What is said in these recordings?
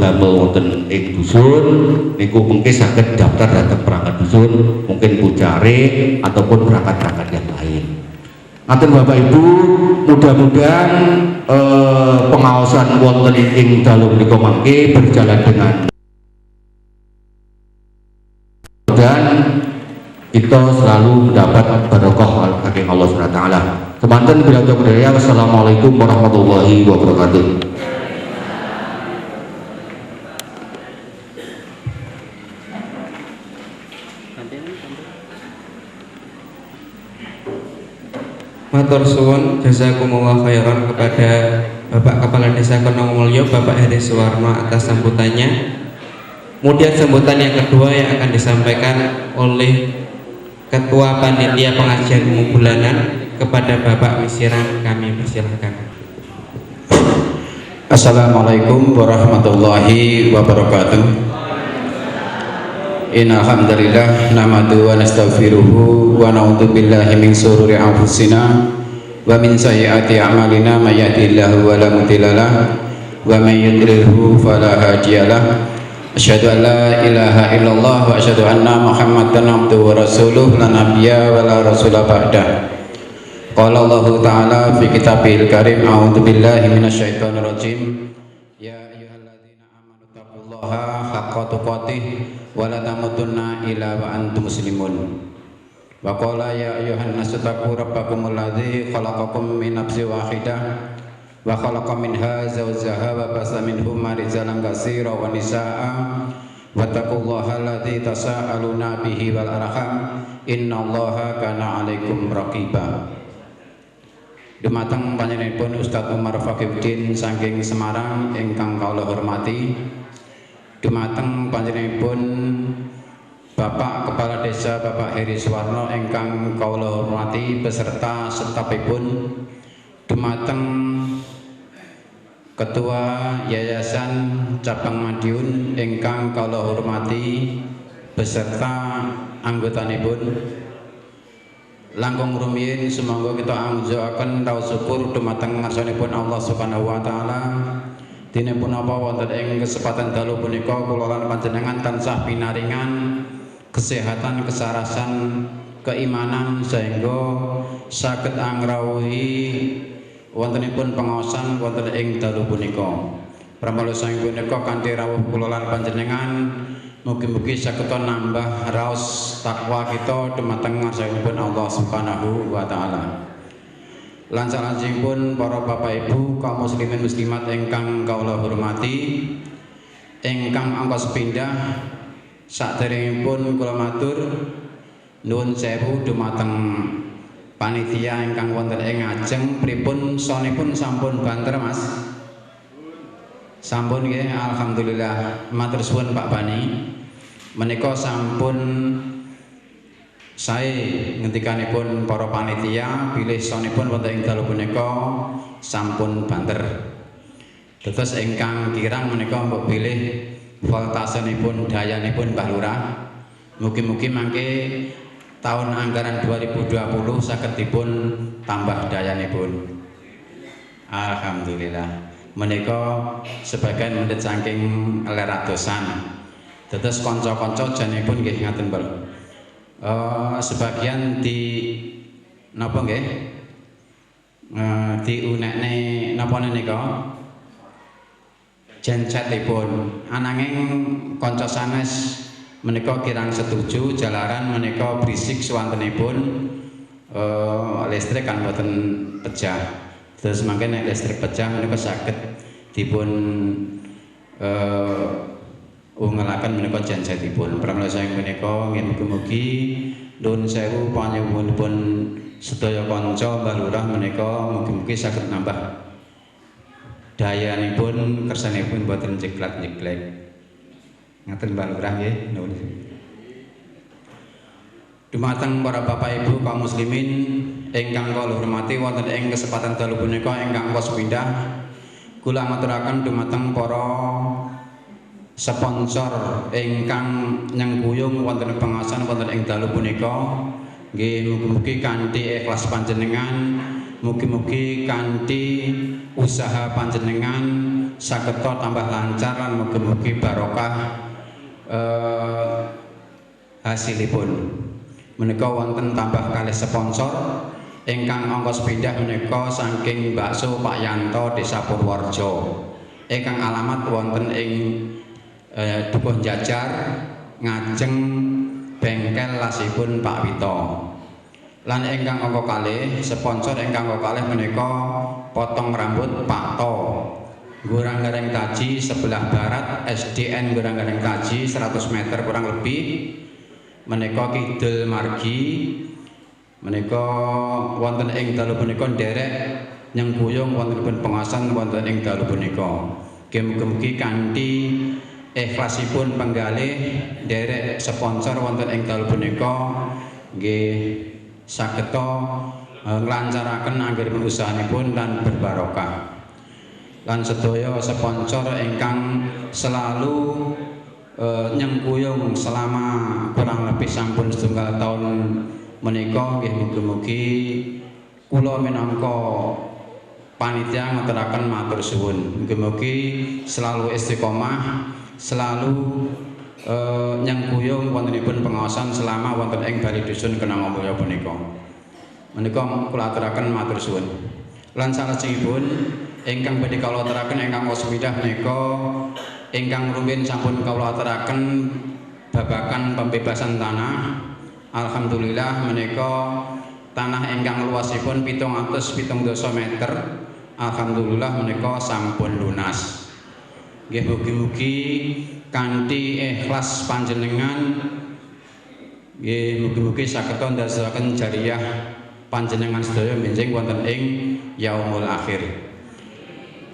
damel wonten ing dusun niku mungkin saged daftar dhateng perangkat dusun, mungkin pucare ataupun perangkat-perangkat yang lain. Ngaten Bapak Ibu, mudah-mudahan pengawasan wonten ing dalu menika mangke berjalan dengan dan kita selalu mendapat barokah saking Allah Subhanahu wa taala. Semanten bila budaya. Wassalamualaikum warahmatullahi wabarakatuh. Matur suwun jazakumullah khairan kepada Bapak Kepala Desa Konongmulyo Bapak Heri Suwarno atas sambutannya. Kemudian sambutan yang kedua yang akan disampaikan oleh Ketua Panitia Pengajian Umum Bulanan kepada Bapak Misiran, kami persilahkan. Assalamualaikum warahmatullahi wabarakatuh. Innal hamdalillah nahmaduhu wa nastaghfiruhu wa na'udzu billahi min shururi anfusina wa min sayyiati a'malina may yahdihillahu wa la mudhillalah wa may yudlilhu fala hadiyalah. Asyhadu an la ilaha illallah wa asyhadu anna Muhammadan abduhu wa rasuluh la nabiyya wa la rasula ba'dah. Qala Allah Ta'ala fi kitabihil karim a'udzu billahi minasyaitonir rajim. Ya ayyuhalladzina amanu taqullaha haqqa tuqatih wa la tamutunna illa wa antum muslimun. Wa qala ya ayyuhan nasu taqu rabbakumul ladzi khalaqakum min nafsin wahidah wa khalaqa minha zawjaha wa basa minhuma rijalan katsiran wa nisaa'a wattaqullaha alladzi tasaaluna bihi wal arham innallaha kana 'alaikum raqiba. Dumateng panjenenganipun Ustadz Umar Fakiuddin saking Semarang ingkang kula hormati, dumateng panjenenganipun Bapak Kepala Desa Bapak Heri Suwarno ingkang kula hormati beserta stafipun, dumateng Ketua Yayasan Cabang Madiun ingkang kula hormati beserta anggotanipun, langkung rumiyin sumangga kita angjaaken raos syukur dumateng ngarsanipun Allah Subhanahu wa taala. Dene punapa wonten ing kesempatan dalu punika kula lan panjenengan tansah pinaringan kesehatan, kesarasan, keimanan sehingga saged angrawuhi wontenipun pengaosan wonten ing dalu punika. Pramila saking punika kanthi rawuh kula lan panjenengan mugi-mugi saged nambah raos takwa kita dumateng ngarsanipun Allah Subhanahu wa taala. Lan salajengipun para Bapak Ibu kaum muslimin muslimat ingkang kula hormati, ingkang angka sepindhah saderengipun kula matur nuwun sewu dumateng panitia ingkang wonten ing ngajeng pripun sonipun sampun banter Mas? Sampun nggih, alhamdulillah. Matur suwun Pak Bani. Menika sampun sae ngendikanipun para panitia bilih sonipun wonten ing dalu punika sampun banter. Dados ingkang kirang menika mbok bilih voltasenipun dayanipun Mbah Lurah. Mugi-mugi mangke tahun anggaran 2020 saged dipun tambah dayanipun. Alhamdulillah. Menika sebagian mendhet saking leratosan. Dados kanca-kanca janipun nggih ngaten Mbak. Sebagian di napa nggih? Diunekne napa nika? Gensetipun. Ananging kanca sanes menika kirang setuju jalaran menika berisik swantenipun listrik kan boten pecah. Terus mangke nek listrik pecah menika saged dipun ungelaken menika gensetipun. Pramila saking menika nggih mugi-mugi nuwun sewu panyuwunipun sedaya kanca Mbah Lurah menika mugi-mugi saged nambah dayanipun kersanipun boten jeglak-jeglek. Ngaten Mbah Lurah nggih nuwun. Dumateng para Bapak Ibu kaum muslimin ingkang kula hormati wonten ing kesempatan dalu punika ingkang sepindhah kula ngaturaken dumateng para sponsor ingkang nyengkuyung wonten pengaosan wonten ing dalu punika. Nggih mugi-mugi kanthi ikhlas panjenengan, mugi-mugi kanthi usaha panjenengan, sageta tambah lancar lan mugi-mugi barokah hasilipun. Menika wonten tambah kalih sponsor ingkang ongkos pindah menika saking Bakso Pak Yanto Desa Purworejo. Ingkang alamat wonten ing Dukuh Jajar ngajeng bengkel lasipun Pak Wito. Lan ingkang angka kalih sponsor ingkang angka kalih menika potong rambut Pak To. Gorang-gareng Kaji sebelah barat SDN Gorang-gareng Kaji 100 meter kurang lebih. Menika kidul margi menika wonten ing dalu punika nderek nyengkuyung wontenipun pengawasan wonten ing dalu punika. Mugi-mugi kanthi ikhlasipun penggalih nderek sponsor wonten ing dalu punika nggih sageta nglancaraken anggenipun usahanipun dan berbarokah. Lan sedaya sponsor ingkang selalu nyengkuyung selama kurang lebih sampun setunggal tahun menika nggih mugi-mugi kula minangka panitia ngaturaken matur suwun. Mugi-mugi selalu istiqomah, selalu nyengkuyung wontenipun pengawasan selama wonten ing Bali Dusun Kenangomulya punika. Menika kula aturaken matur suwun. Lan salajengipun ingkang badhe kula aturaken ingkang wasmidah menika ingkang rumiyin sampun kula aturaken babakan pembebasan tanah. Alhamdulillah menika tanah ingkang luasipun 770 meter. Alhamdulillah menika sampun lunas. Nggih mugi-mugi kanthi ikhlas panjenengan nggih mugi-mugi sageta ndadosaken jariyah panjenengan sedaya benjing wonten ing yaumul akhir.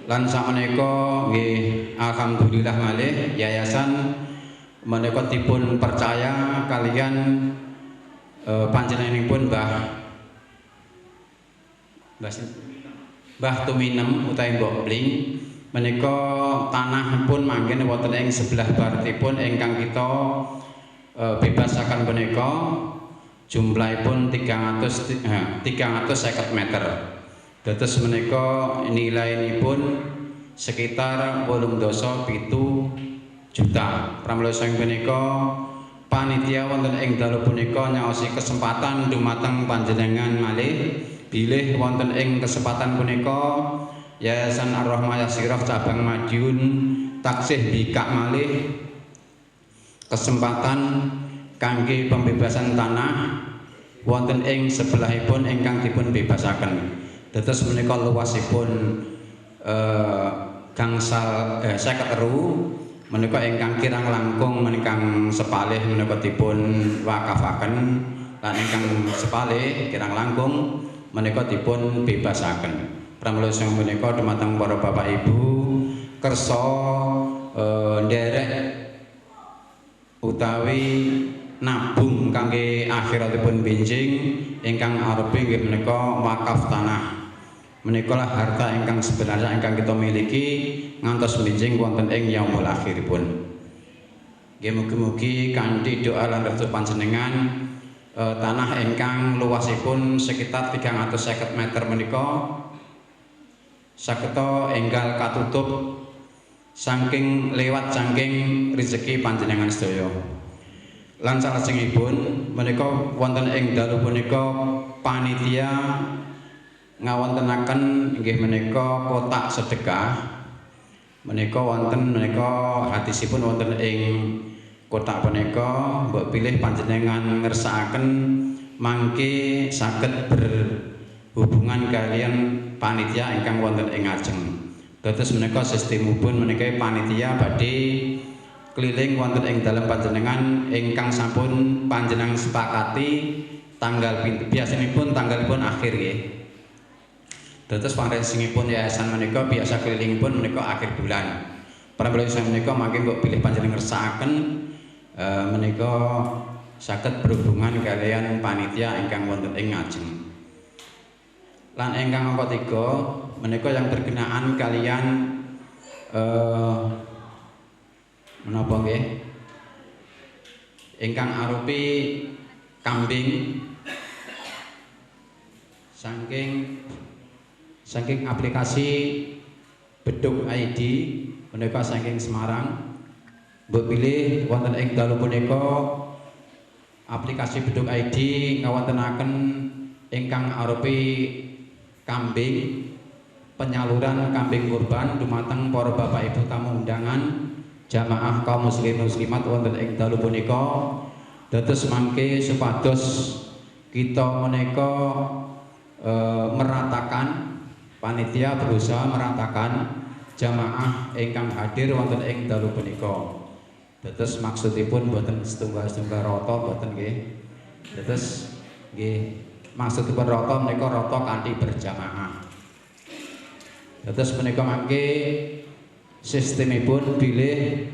Lan sakmenika nggih alhamdulillah malih yayasan menika dipun percaya kalian panjenenganipun Mbah Tuminem utawi Mbok Bling menika tanahipun manggen wonten ing sebelah baratipun ingkang kita bebasaken punika jumlahipun 350 meter. Dados menika nilainipun sekitar 8,7 juta. Pramila sang punika panitia wonten ing dalu punika nyaosi kesempatan dumateng panjenengan malih bilih wonten ing kesempatan punika Yayasan Ar-Rahmah Yasirah cabang Madiun taksih bikak malih kesempatan kangge pembebasan tanah wonten ing sebelahipun ingkang dipun bebasaken. Dados menika luasipun gangsal 50 eru menika ingkang kirang langkung menikang sepalih menika dipun wakafaken lan ingkang sepalih kirang langkung menika dipun bebasaken. Pramila sang menika dumateng para bapak ibu kersa nderek utawi nabung kangge akhiratipun benjing ingkang arepe nggih menika wakaf tanah. Menika lah harta ingkang sebenarnya ingkang kita miliki ngantos benjing wonten ing yaumul akhiripun. Nggih mugi-mugi kanthi doa lan restu panjenengan tanah ingkang luasipun sekitar 350 meter menika sageta enggal katutup saking lewat saking rezeki panjenengan sedaya. Lan salajengipun menika wonten ing dalu punika panitia ngawontenaken inggih menika kotak sedekah. Menika wonten menika hadisipun wonten ing kotak punika mbok pilih panjenengan ngersakaken mangke saged berhubungan kalian panitia ingkang wonten ing ajeng. Dados menika sistemipun menika panitia badhe keliling wonten ing dalem panjenengan ingkang sampun panjenengan sepakati tanggal biasanipun tanggalipun akhir nggih. Dados pangresingipun yayasan menika biasa kelilingipun menika akhir bulan. Pramila menika mangke kok pilih panjenengan ngersakaken menika saged berhubungan kalian panitia ingkang wonten ing ngajeng. Lan ingkang angka 3 menika yang berkenaan kalian menapa nggih ingkang arupi kambing saking aplikasi Beduk ID menika saking Semarang. Mbok pilih wonten ing dalu punika aplikasi Beduk ID ngawontenaken ingkang arupi kambing, penyaluran kambing kurban dumateng para bapak ibu tamu undangan jamaah kaum muslim muslimat wonten ing dalu punika. Dados mangke supados kita menika meratakan, panitia berusaha meratakan jamaah ingkang hadir wonten ing dalu punika. Dados maksudipun boten setunggal-setunggal rata boten nggih. Dados nggih maksudipun rata menika rata kanthi berjamaah. Dados menika mangke sistemipun bilih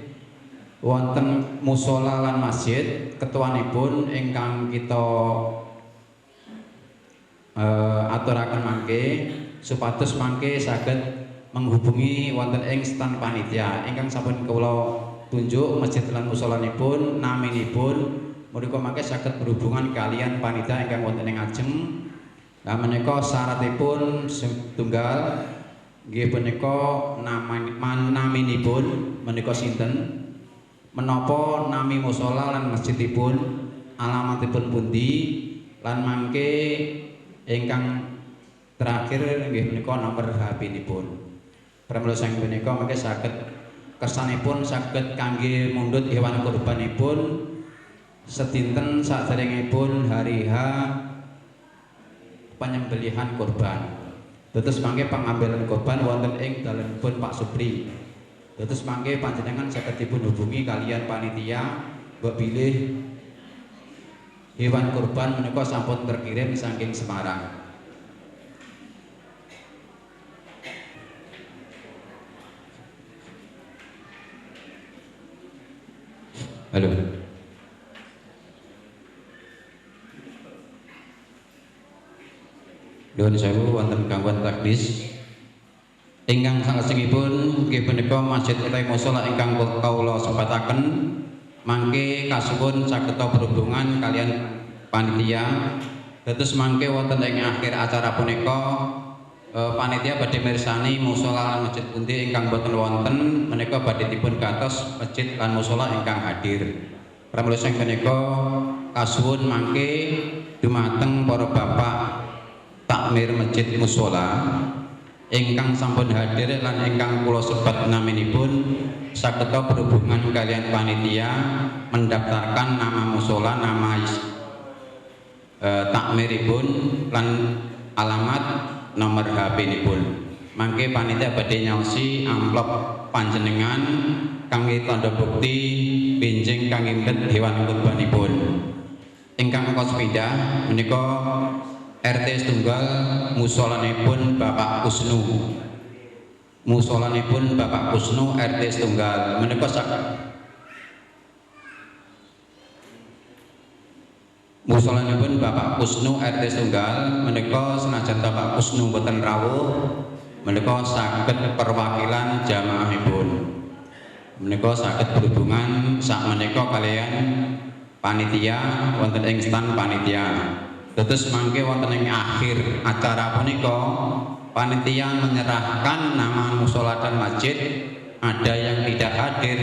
wonten mushola lan masjid, ketuanipun ingkang kita aturaken mangke supados mangke saged menghubungi wonten ing stan panitia ingkang sampun kula tunjuk masjid lan musholanipun, naminipun menika mangke saged berhubungan kalian panitia ingkang wonten ing ajeng. Lah menika syaratipun tunggal nggih punika naminipun menika sinten, menapa nami mushola lan masjidipun, alamatipun pundi, lan mangke ingkang terakhir nggih menika nomor HP-nipun. Pramila sang punika mangke saged kersanipun saged kangge mundhut hewan kurbanipun sedinten saderengipun hari H penyembelihan kurban. Dados mangke pengambilan kurban wonten ing dalemipun Pak Supri. Dados mangke panjenengan saged dipun hubungi kalian panitia mbok bilih hewan kurban menika sampun terkirim saking Semarang. Halo. Nuwun sewu wonten gangguan teknis. Ingkang salajengipun nggih punika masjid utawi mushola ingkang kawula sebataken mangke kasuwun saged berhubungan kalian panitia. Dados mangke wonten ing akhir acara punika panitia badhe mirsani mushola lan masjid pundi ingkang boten wonten menika badhe dipun gantos masjid lan mushola ingkang hadir. Pramila sang punika kasuwun mangke dumateng para bapak takmir masjid mushola ingkang sampun hadir lan ingkang kula sebat naminipun saged berhubungan kalian panitia mendaftarkan nama mushola, nama takmiripun lan alamat nomor HP-nipun. Mangke panitia badhe nyaosi amplop panjenengan kangge tanda bukti benjing kangge mlet hewan kurbanipun. Ingkang kos pindah menika RT setunggal musholanipun Bapak Kusnu. Musholanipun Bapak Kusnu RT setunggal menika musholanipun Bapak Kusnu RT setunggal menika senajan Bapak Kusnu boten rawuh menika saged perwakilan jamaahipun. Menika saged berhubungan sak menika kalian panitia wonten ing stan panitia. Dados mangke wonten ing akhir acara punika panitia menyerahkan nama mushola dan masjid. Ada yang tidak hadir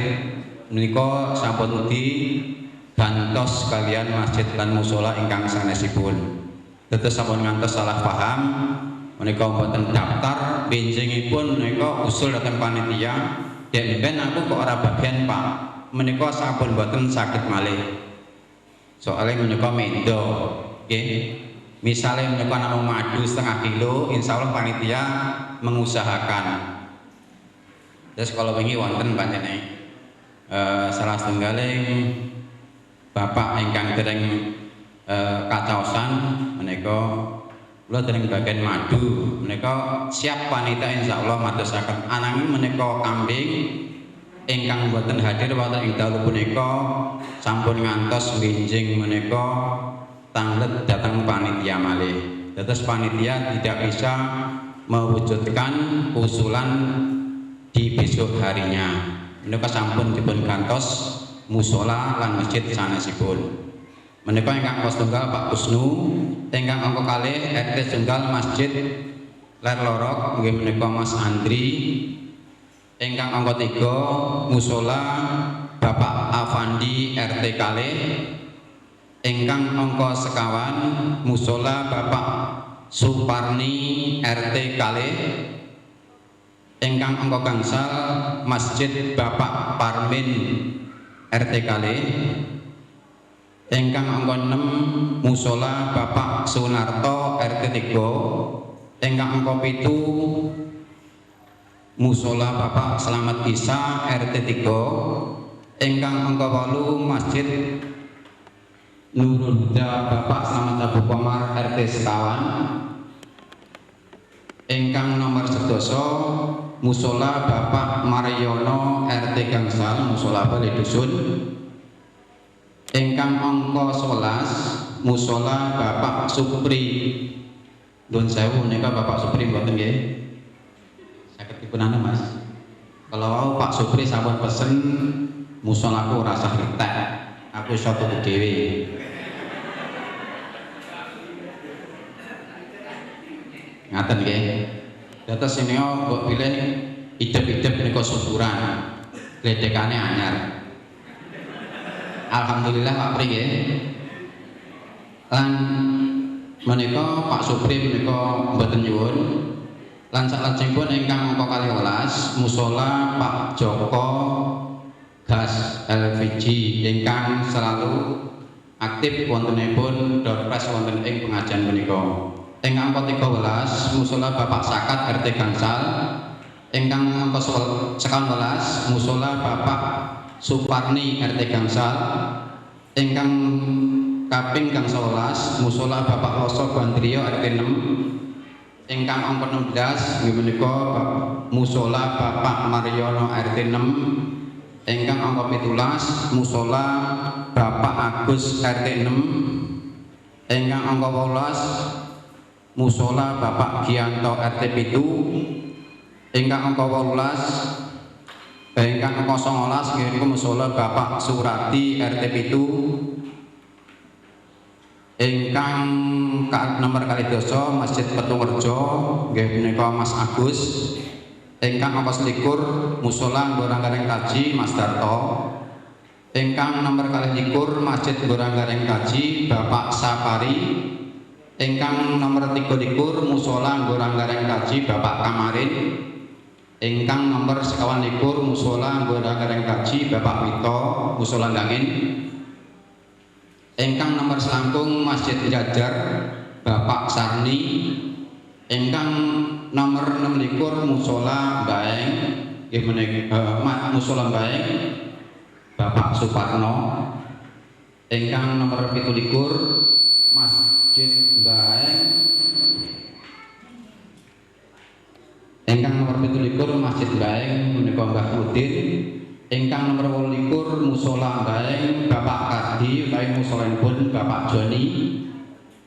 menika sampun digantos kalian masjid dan mushola ingkang sanesipun. Dados sampun ngantos salah paham menika mboten daftar benjingipun menika usul dhateng panitia den ben aku kok ora bagian Pak menika sampun mboten saged malih soalnya menika mendo. Oke, misalnya menika namung madu setengah kilo, insya Allah panitia mengusahakan. Terus kalau wingi wonten pancene salah setunggaling bapak ingkang dereng kacaosan menika kula dereng bagian madu menika siap panitia insya Allah madosaken ananging menika kambing ingkang boten hadir wonten ing dalu punika sampun ngantos benjing menika tanglet datang panitia malih. Dados panitia tidak bisa mewujudkan usulan di besok harinya. Menika sampun dipun gantos mushola lan masjid sanesipun. Menika ingkang kos tunggal Pak Kusnu, ingkang angka kalih RT tunggal Masjid Ler Lorok nggih menika Mas Andri Ingkang angka 3 musola Bapak Afandi RT kalih. Ingkang angka sekawan musola Bapak Suparni RT kalih. Ingkang angka gangsal Masjid Bapak Parmin RT kalih. Ingkang angka 6 musola Bapak Sunarto RT 3. Ingkang angka 7 musola Bapak Slamet Isa RT 3. Ingkang angka 8 Masjid Nurul Huda Bapak Slamet Abu Komar RT sekawan. Ingkang nomor 11 musola Bapak Mariono RT gangsal musola Bali Dusun. Ingkang angka 11 musola Bapak Supri. Nuwun sewu menika Bapak Supri mboten nggih? Saged dipunanu Mas. Kalau Pak Supri sampun pesen musolaku ora usah ritek. Aku iso tuku dhewe. Ngaten nggih. Dados sinia kok pilih idep-idep menika syukuran. Gledekane anyar. Alhamdulillah Pak Pri nggih. Lan menika Pak Supri menika mboten nyuwun. Lan salajengipun ingkang angka 12 musola Pak Joko Gas LPG ingkang selalu aktif wontenipun Dorpres wonten ing pengajian menika. Ingkang angka 13 musola Bapak Sakat RT gangsal. Ingkang angka 11 musola Bapak Suparni RT gangsal. Ingkang kaping kang 11 musola Bapak Loso Bandrio RT 6. Ingkang angka 16 inggih menika musola Bapak Mariono RT 6. Ingkang angka 17 musola Bapak Agus RT 6. Ingkang angka 18 musola Bapak Gianto RT 7. Ingkang angka 18 ingkang angka 19 inggih menika musola Bapak Surati RT 7. Ingkang nomor kali dosa Masjid Petuwerjo nggih menika Mas Agus. Ingkang angka 21 musola Goranggaring Kaji Mas Darto. Ingkang nomor kali 21 Masjid Goranggaring Kaji Bapak Sapari. Ingkang nomor 23 musola Goranggaring Kaji Bapak Kamarin. Ingkang nomor 51 musola Goranggaring Kaji Bapak Wito musola Gangin. Ingkang nomor selangkung Masjid Jajar Bapak Sarni. Ingkang nomor 26 musola Baeng nggih menika musola Baeng Bapak Suparno. Ingkang nomor 17 Masjid Baeng. Ingkang nomor 17 Masjid Baeng menika Mbah Udin. Ingkang nomor 28 musola Baeng Bapak Kardi utawi musolanipun Bapak Joni.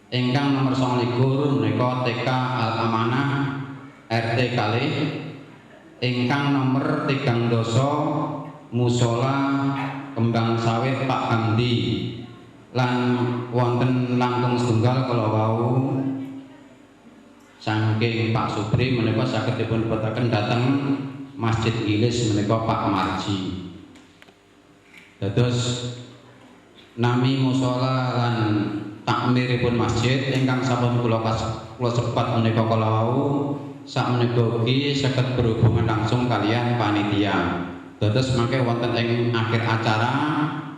Ingkang nomor 29 menika TK Al Amanah RT kalih. Ingkang nomor 30 musola Kembang Sawit Pak Hamdi. Lan wonten langkung setunggal kala wau saking Pak Supri menika saged dipun betaken dhateng Masjid Ilis menika Pak Marji. Dados nami musola lan takmiripun masjid ingkang sampun kula sebat menika kala wau sakmenika ugi saged berhubungan langsung kalian panitia. Dados mangke wonten ing akhir acara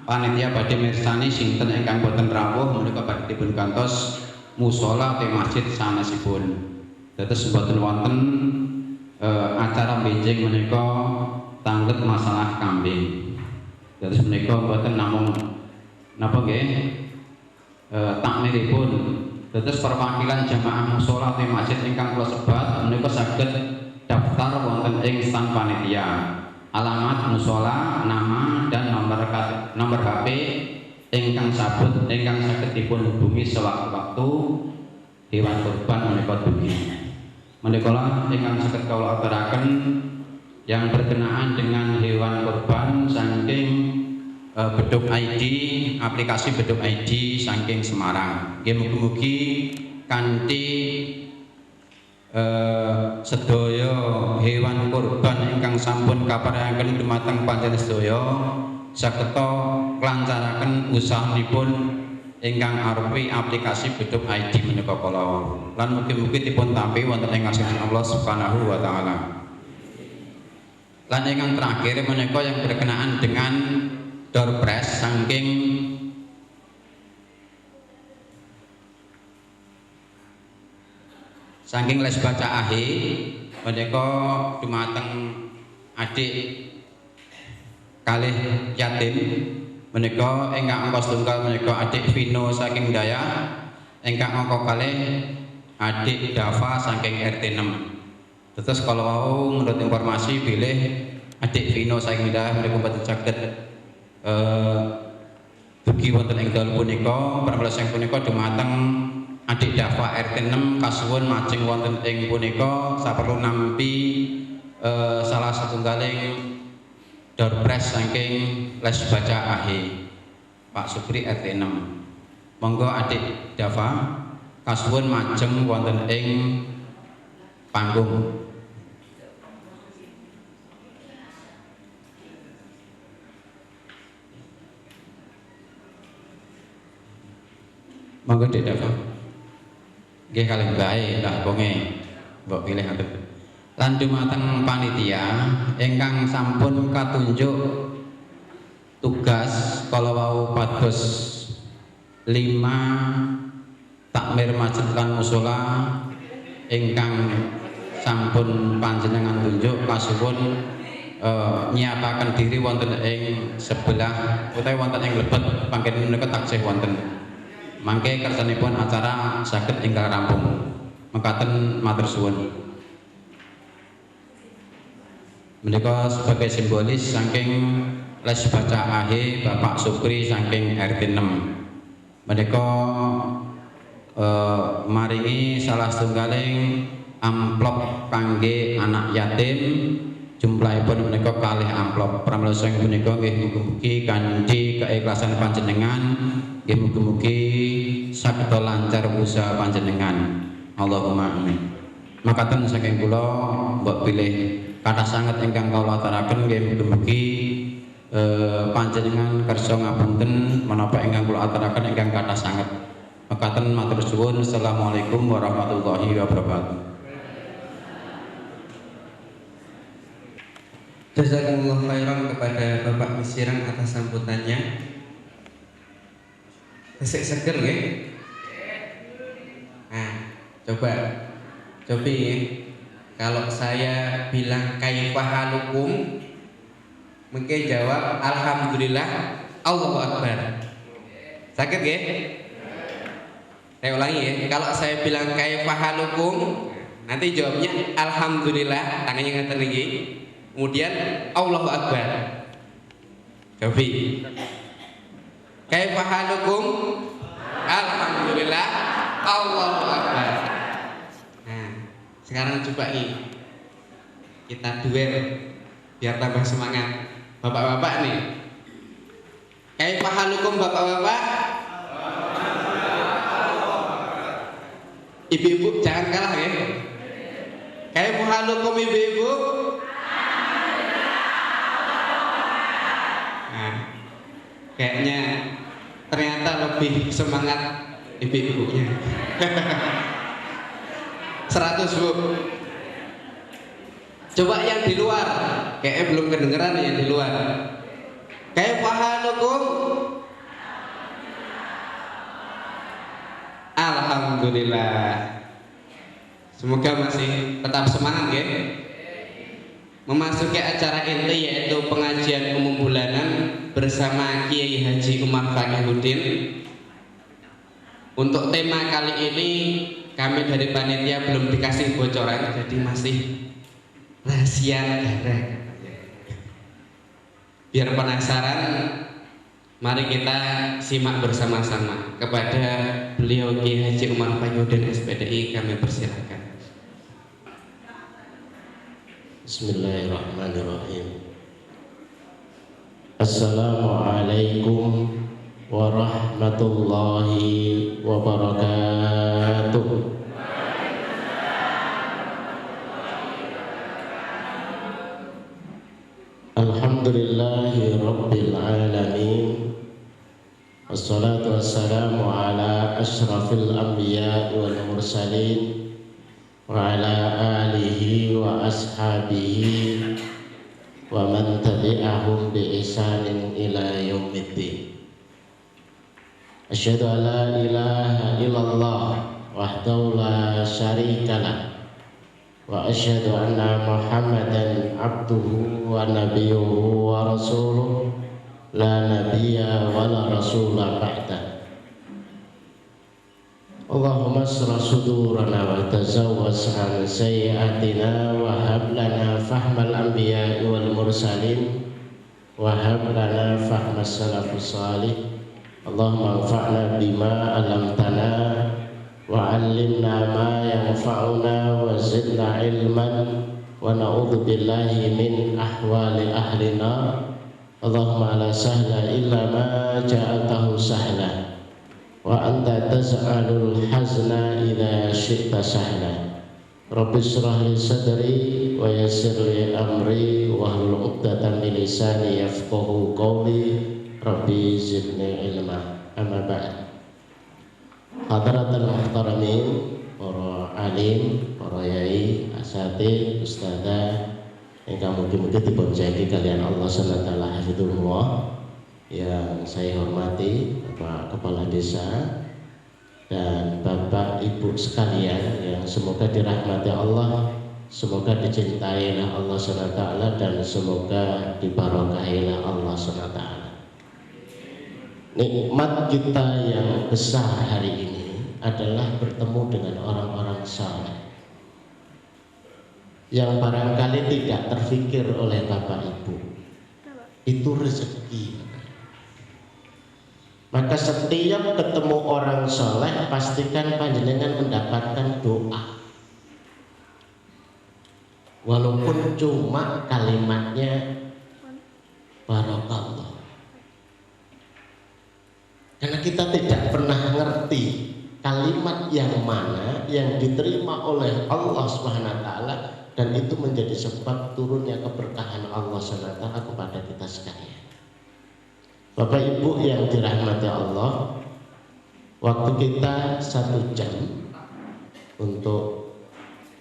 panitia badhe mirsani sinten ingkang boten rawuh menika badhe dipun gantos musola te masjid sanesipun. Dados boten wonten acara benjing menika tanglet masalah kambing. Dados menika boten namung napa nggih takmiripun. Dados perwakilan jamaah mushola te masjid ingkang kula sebat menika saged daftar wonten ing stan panitia. Alamat mushola, nama dan nomor HP ingkang sabut ingkang saged dipun hubungi sewaktu-waktu hewan kurban menika dugi. Menika ingkang saged kula aturaken yang berkenaan dengan hewan kurban saking Beduk ID, aplikasi Beduk ID saking Semarang. Nggih mugi-mugi kanthi sedaya hewan kurban ingkang sampun kaparengaken dumateng panjenengan sedaya sageta klancaraken usahanipun ingkang arupi aplikasi Beduk ID menika kala lan mugi-mugi dipun tampi wonten ing ngarsane Allah Subhanahu wa taala. Lan ingkang terakhir menika yang berkenaan dengan door prize saking les baca ahi menika dumateng adik kalih yatim menika ingkang angka setunggal menika adik Vino saking Daya, ingkang angka kalih adik Dava saking RT 6. Terus kalau mau menurut informasi bilih adik Vino saking Daya menika boten saged dugi wonten ing dalu punika, pramila sang punika dumateng adik Dava RT 6 kasuwun majeng wonten ing punika saperlu nampi salah satunggaling door prize saking les baca ahi Pak Supri RT 6. Monggo adik Dava kasuwun majeng wonten ing panggung. Monggo Dik Dava. Nggih kalih bae lah bonge mbok pilih ngaten. Lan dumateng panitia ingkang sampun katunjuk tugas kala wau pados 5 takmir masjid lan mushola ingkang sampun panjenengan tunjuk kasuwun nyiapaken diri wonten ing sebelah utawi wonten ing lebet panggen menika taksih wonten. Mangke kersanipun acara saged ingkang rampung. Mekaten matur suwun. Menika sebagai simbolis saking les baca ahi Bapak Supri saking RT 6. Menika maringi salah setunggaling amplop kangge anak yatim jumlahipun menika kalih amplop. Pramila sang punika nggih mugi-mugi kanthi keikhlasan panjenengan nggih mugi-mugi saged lancar usaha panjenengan. Allahumma amin. Makaten saking kula mbok pilih kathah sanget ingkang kula aturaken nggih mugi-mugi panjenengan kersa ngapunten menapa ingkang kula aturaken ingkang kathah sanget. Makaten matur suwun. Assalamualaikum warahmatullahi wabarakatuh. Jazakumullah khairan kepada Bapak Misirang atas sambutannya. Resik seger nggih. Nah, coba kalau saya bilang kaifah halukum mungkin jawab alhamdulillah Allahu akbar. Sakit nggih? Saya ulangi ya. Kalau saya bilang kaifah halukum nanti jawabnya alhamdulillah, tangannya ngeten iki. Kemudian Allahu akbar. Coba. Kaifah halukum alhamdulillah Allahu akbar. Nah, sekarang coba nih kita duel biar tambah semangat. Bapak-bapak nih. Kaifah halukum bapak-bapak? Ibu-ibu jangan kalah ya. Kaifah halukum ibu-ibu? Nah, kayaknya ternyata lebih semangat ibu-ibunya. 100 Bu. Coba yang di luar, kayaknya belum kedengeran yang di luar. Kaifa halukum? Alhamdulillah. Semoga masih tetap semangat ya. Memasuki acara inti yaitu pengajian umum bulanan bersama Kiai Haji Umar Fakihudin. Untuk tema kali ini kami dari panitia belum dikasih bocoran, jadi masih rahasia negara. Biar penasaran, mari kita simak bersama-sama. Kepada beliau Kiai Haji Umar Fakihudin SPDI kami persilakan. Bismillahirrahmanirrahim. Assalamualaikum warahmatullahi wabarakatuh. Alhamdulillahi Rabbil Alamin. Wassalatu wassalamu ala ashrafil anbiya wal mursalin wa ala alihi wa ashabihi wa man tabi'ahum bi ihsanin ila yaumiddin. Asyhadu an la ilaha illallah wahdahu la syarikalah wa asyhadu anna Muhammadan abduhu wa nabiyuhu wa rasuluh la nabiyya wa la rasula ba'da. Allahumma asrah sudurana wa tazawwaz an sayyiatina wa hab lana fahmal anbiya wal mursalin wa hab lana fahmas salafus salih. Allahumma anfa'na bima 'allamtana wa 'allimna ma yanfa'una wa zidna ilman wa na'udzu billahi min ahwali ahli nar. Allahumma la sahla illa ma ja'altahu sahla wa anta taz'alul hazna idza syi'ta sahla. Rabbi shrah li sadri wa yassir li amri wahlul 'uqdatam min lisani yafqahu qawli. Rabbi zidni ilma. Amma ba'd. Hadratul muhtaramin, para alim, para yai, asatidz, ustadzah ingkang mugi-mugi dipunjagi kalian Allah Subhanahu wa taala hafizullah. Yang saya hormati Bapak Kepala Desa dan Bapak Ibu sekalian yang semoga dirahmati Allah, semoga dicintai oleh Allah Subhanahu wa taala dan semoga diberkahi oleh Allah Subhanahu wa taala. Nikmat kita yang besar hari ini adalah bertemu dengan orang-orang saleh yang barangkali tidak terfikir oleh Bapak Ibu. Itu rezeki. Maka setiap ketemu orang saleh pastikan panjenengan mendapatkan doa, walaupun cuma kalimatnya barakallah. Karena kita tidak pernah ngerti kalimat yang mana yang diterima oleh Allah Subhanahu wa taala dan itu menjadi sebab turunnya keberkahan Allah Subhanahu wa taala kepada kita sekalian. Bapak Ibu yang dirahmati Allah, waktu kita 1 jam untuk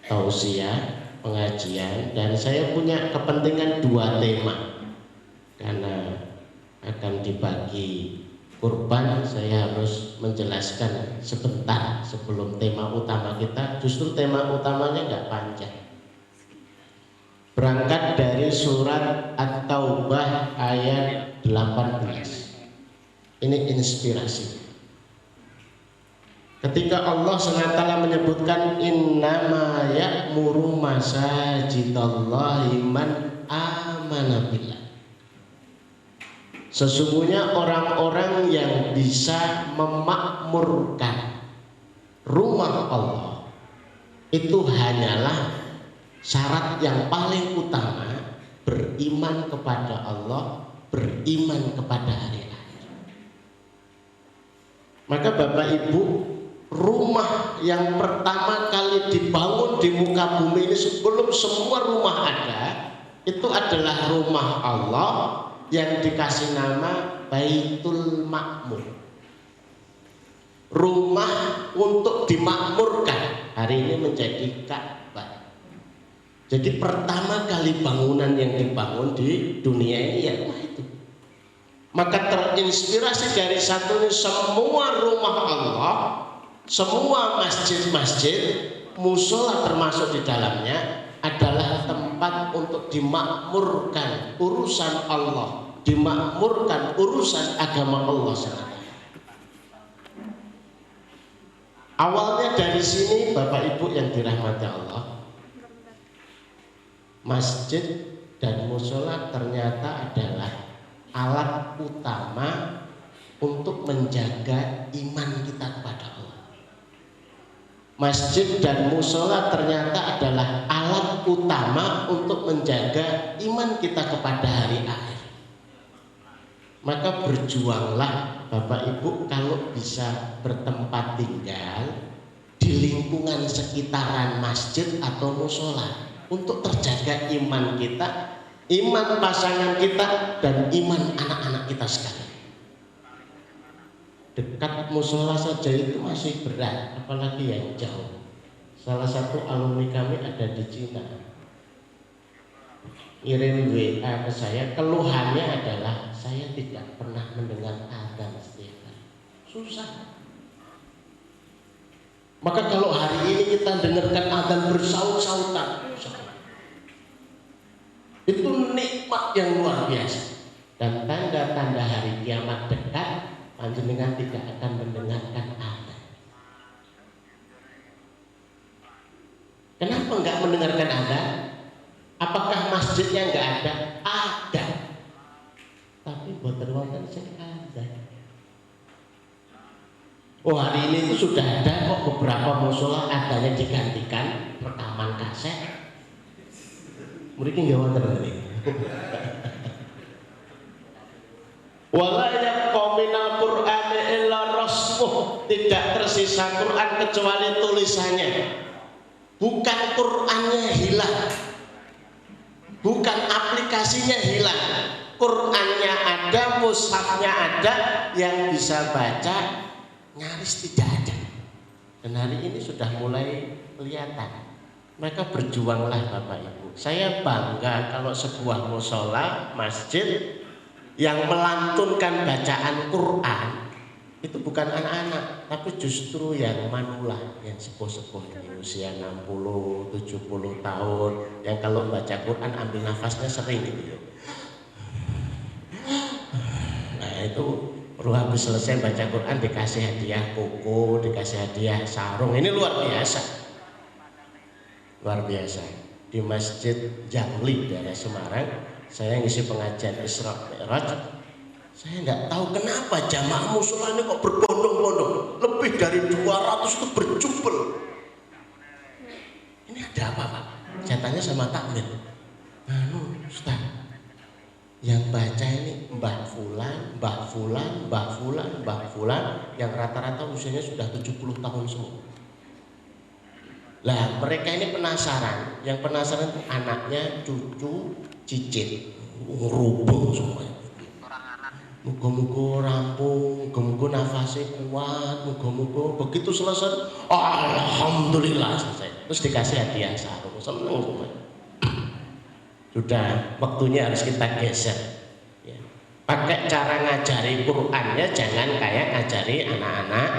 tausiah, pengajian, dan saya punya kepentingan 2 tema karena akan dibagi kurban. Saya harus menjelaskan sebentar sebelum tema utama kita. Justru tema utamanya nggak panjang. Berangkat dari surat At-Taubah ayat 18. Ini inspirasi. Ketika Allah SWT menyebutkan innama ya'muru masajidallahi man amana billah. Sesungguhnya orang-orang yang bisa memakmurkan rumah Allah itu hanyalah syarat yang paling utama beriman kepada Allah, beriman kepada hari akhir. Maka Bapak Ibu, rumah yang pertama kali dibangun di muka bumi ini sebelum semua rumah ada, itu adalah rumah Allah yang dikasih nama Baitul Makmur, rumah untuk dimakmurkan. Hari ini menjadi Ka'bah. Jadi pertama kali bangunan yang dibangun di dunia ini ya rumah itu. Maka terinspirasi dari satu ini, semua rumah Allah, semua masjid-masjid, musola termasuk di dalamnya adalah tempat untuk dimakmurkan urusan Allah, dimakmurkan urusan agama Allah SWT. Awalnya dari sini Bapak Ibu yang dirahmati Allah, masjid dan musola ternyata adalah alat utama untuk menjaga iman kita kepada Allah. Masjid dan musola ternyata adalah alat utama untuk menjaga iman kita kepada hari akhir. Maka berjuanglah Bapak Ibu kalau bisa bertempat tinggal di lingkungan sekitaran masjid atau musola untuk terjaga iman kita iman pasangan kita dan iman anak-anak kita sekalian. Dekat musola saja itu masih berat, apalagi yang jauh. Salah satu alumni kami ada di Cina, ngirim WA ke saya, keluhannya adalah saya tidak pernah mendengar adzan setiap hari. Susah. Maka kalau hari ini kita dengarkan adzan bersaut-sautan, itu nikmat yang luar biasa. Dan tanda-tanda hari kiamat dekat, panjenengan tidak akan mendengarkan adzan. Kenapa enggak mendengarkan adzan? Apakah masjidnya enggak ada? Ada. Tapi boten wonten sing adzan. Oh, hari ini itu sudah ada kok beberapa musola adanya digantikan rekaman kaset. Mriki nggih wonten niki. Wala yabqa minal Qur'ani illa rasmuh, tidak tersisa Quran kecuali tulisannya. Bukan Qur'annya hilang, bukan aplikasinya hilang, Qur'annya ada, mushafnya ada, yang bisa baca nyaris tidak ada. Dan hari ini sudah mulai kelihatan. Maka berjuanglah Bapak Ibu. Saya bangga kalau sebuah musola, masjid yang melantunkan bacaan Quran itu bukan anak-anak, tapi justru yang manula, yang sepuh-sepuh ini usia 60, 70 tahun, yang kalau baca Quran ambil nafasnya sering gitu ya. Nah itu perlu habis selesai baca Quran dikasih hadiah koko, dikasih hadiah sarung. Ini luar biasa. Luar biasa. Di Masjid Jamli daerah Semarang, saya ngisi pengajian Isra Mi'raj. Saya nggak tahu kenapa jamaah musola ini kok berbondong-bondong, lebih dari 200 itu berjubel. Ini ada apa Pak? Saya tanya sama takmir. Ustaz, yang baca ini Mbah Fulan, Mbah Fulan, Mbah Fulan, Mbah Fulan, yang rata-rata usianya sudah 70 tahun semua. Lah mereka ini penasaran, yang penasaran itu anaknya, cucu, cicit, ngerubung semuanya. Muga-muga rampung, muga-muga nafasnya kuat, muga-muga begitu selesai, alhamdulillah selesai. Terus dikasih hadiah sarung, seneng semua. Sudah waktunya harus kita geser. Ya. Pakai cara ngajari Qurannya jangan kayak ngajari anak-anak.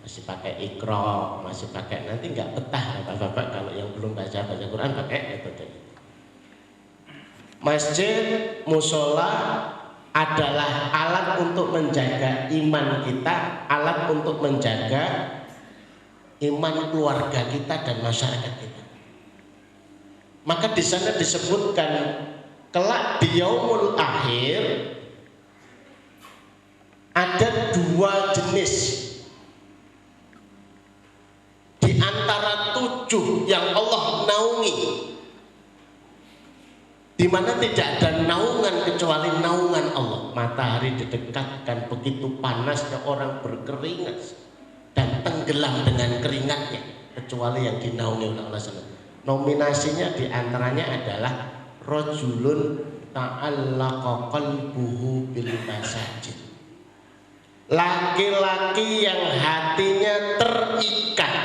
Masih pakai ikro, masih pakai, nanti nggak betah bapak-bapak kalau yang belum baca Quran pakai metode itu. Masjid, musola adalah alat untuk menjaga iman kita, alat untuk menjaga iman keluarga kita dan masyarakat kita. Maka di sana disebutkan kelak di yaumul akhir ada dua jenis di antara 7 yang Allah naungi, di mana tidak ada naungan kecuali naungan Allah. Matahari didekatkan, begitu panasnya orang berkeringat dan tenggelam dengan keringatnya, kecuali yang dinaungi oleh Allah SWT. Nominasinya di antaranya adalah rajulun ta'allaqa qalbuhu bil masajid, laki-laki yang hatinya terikat,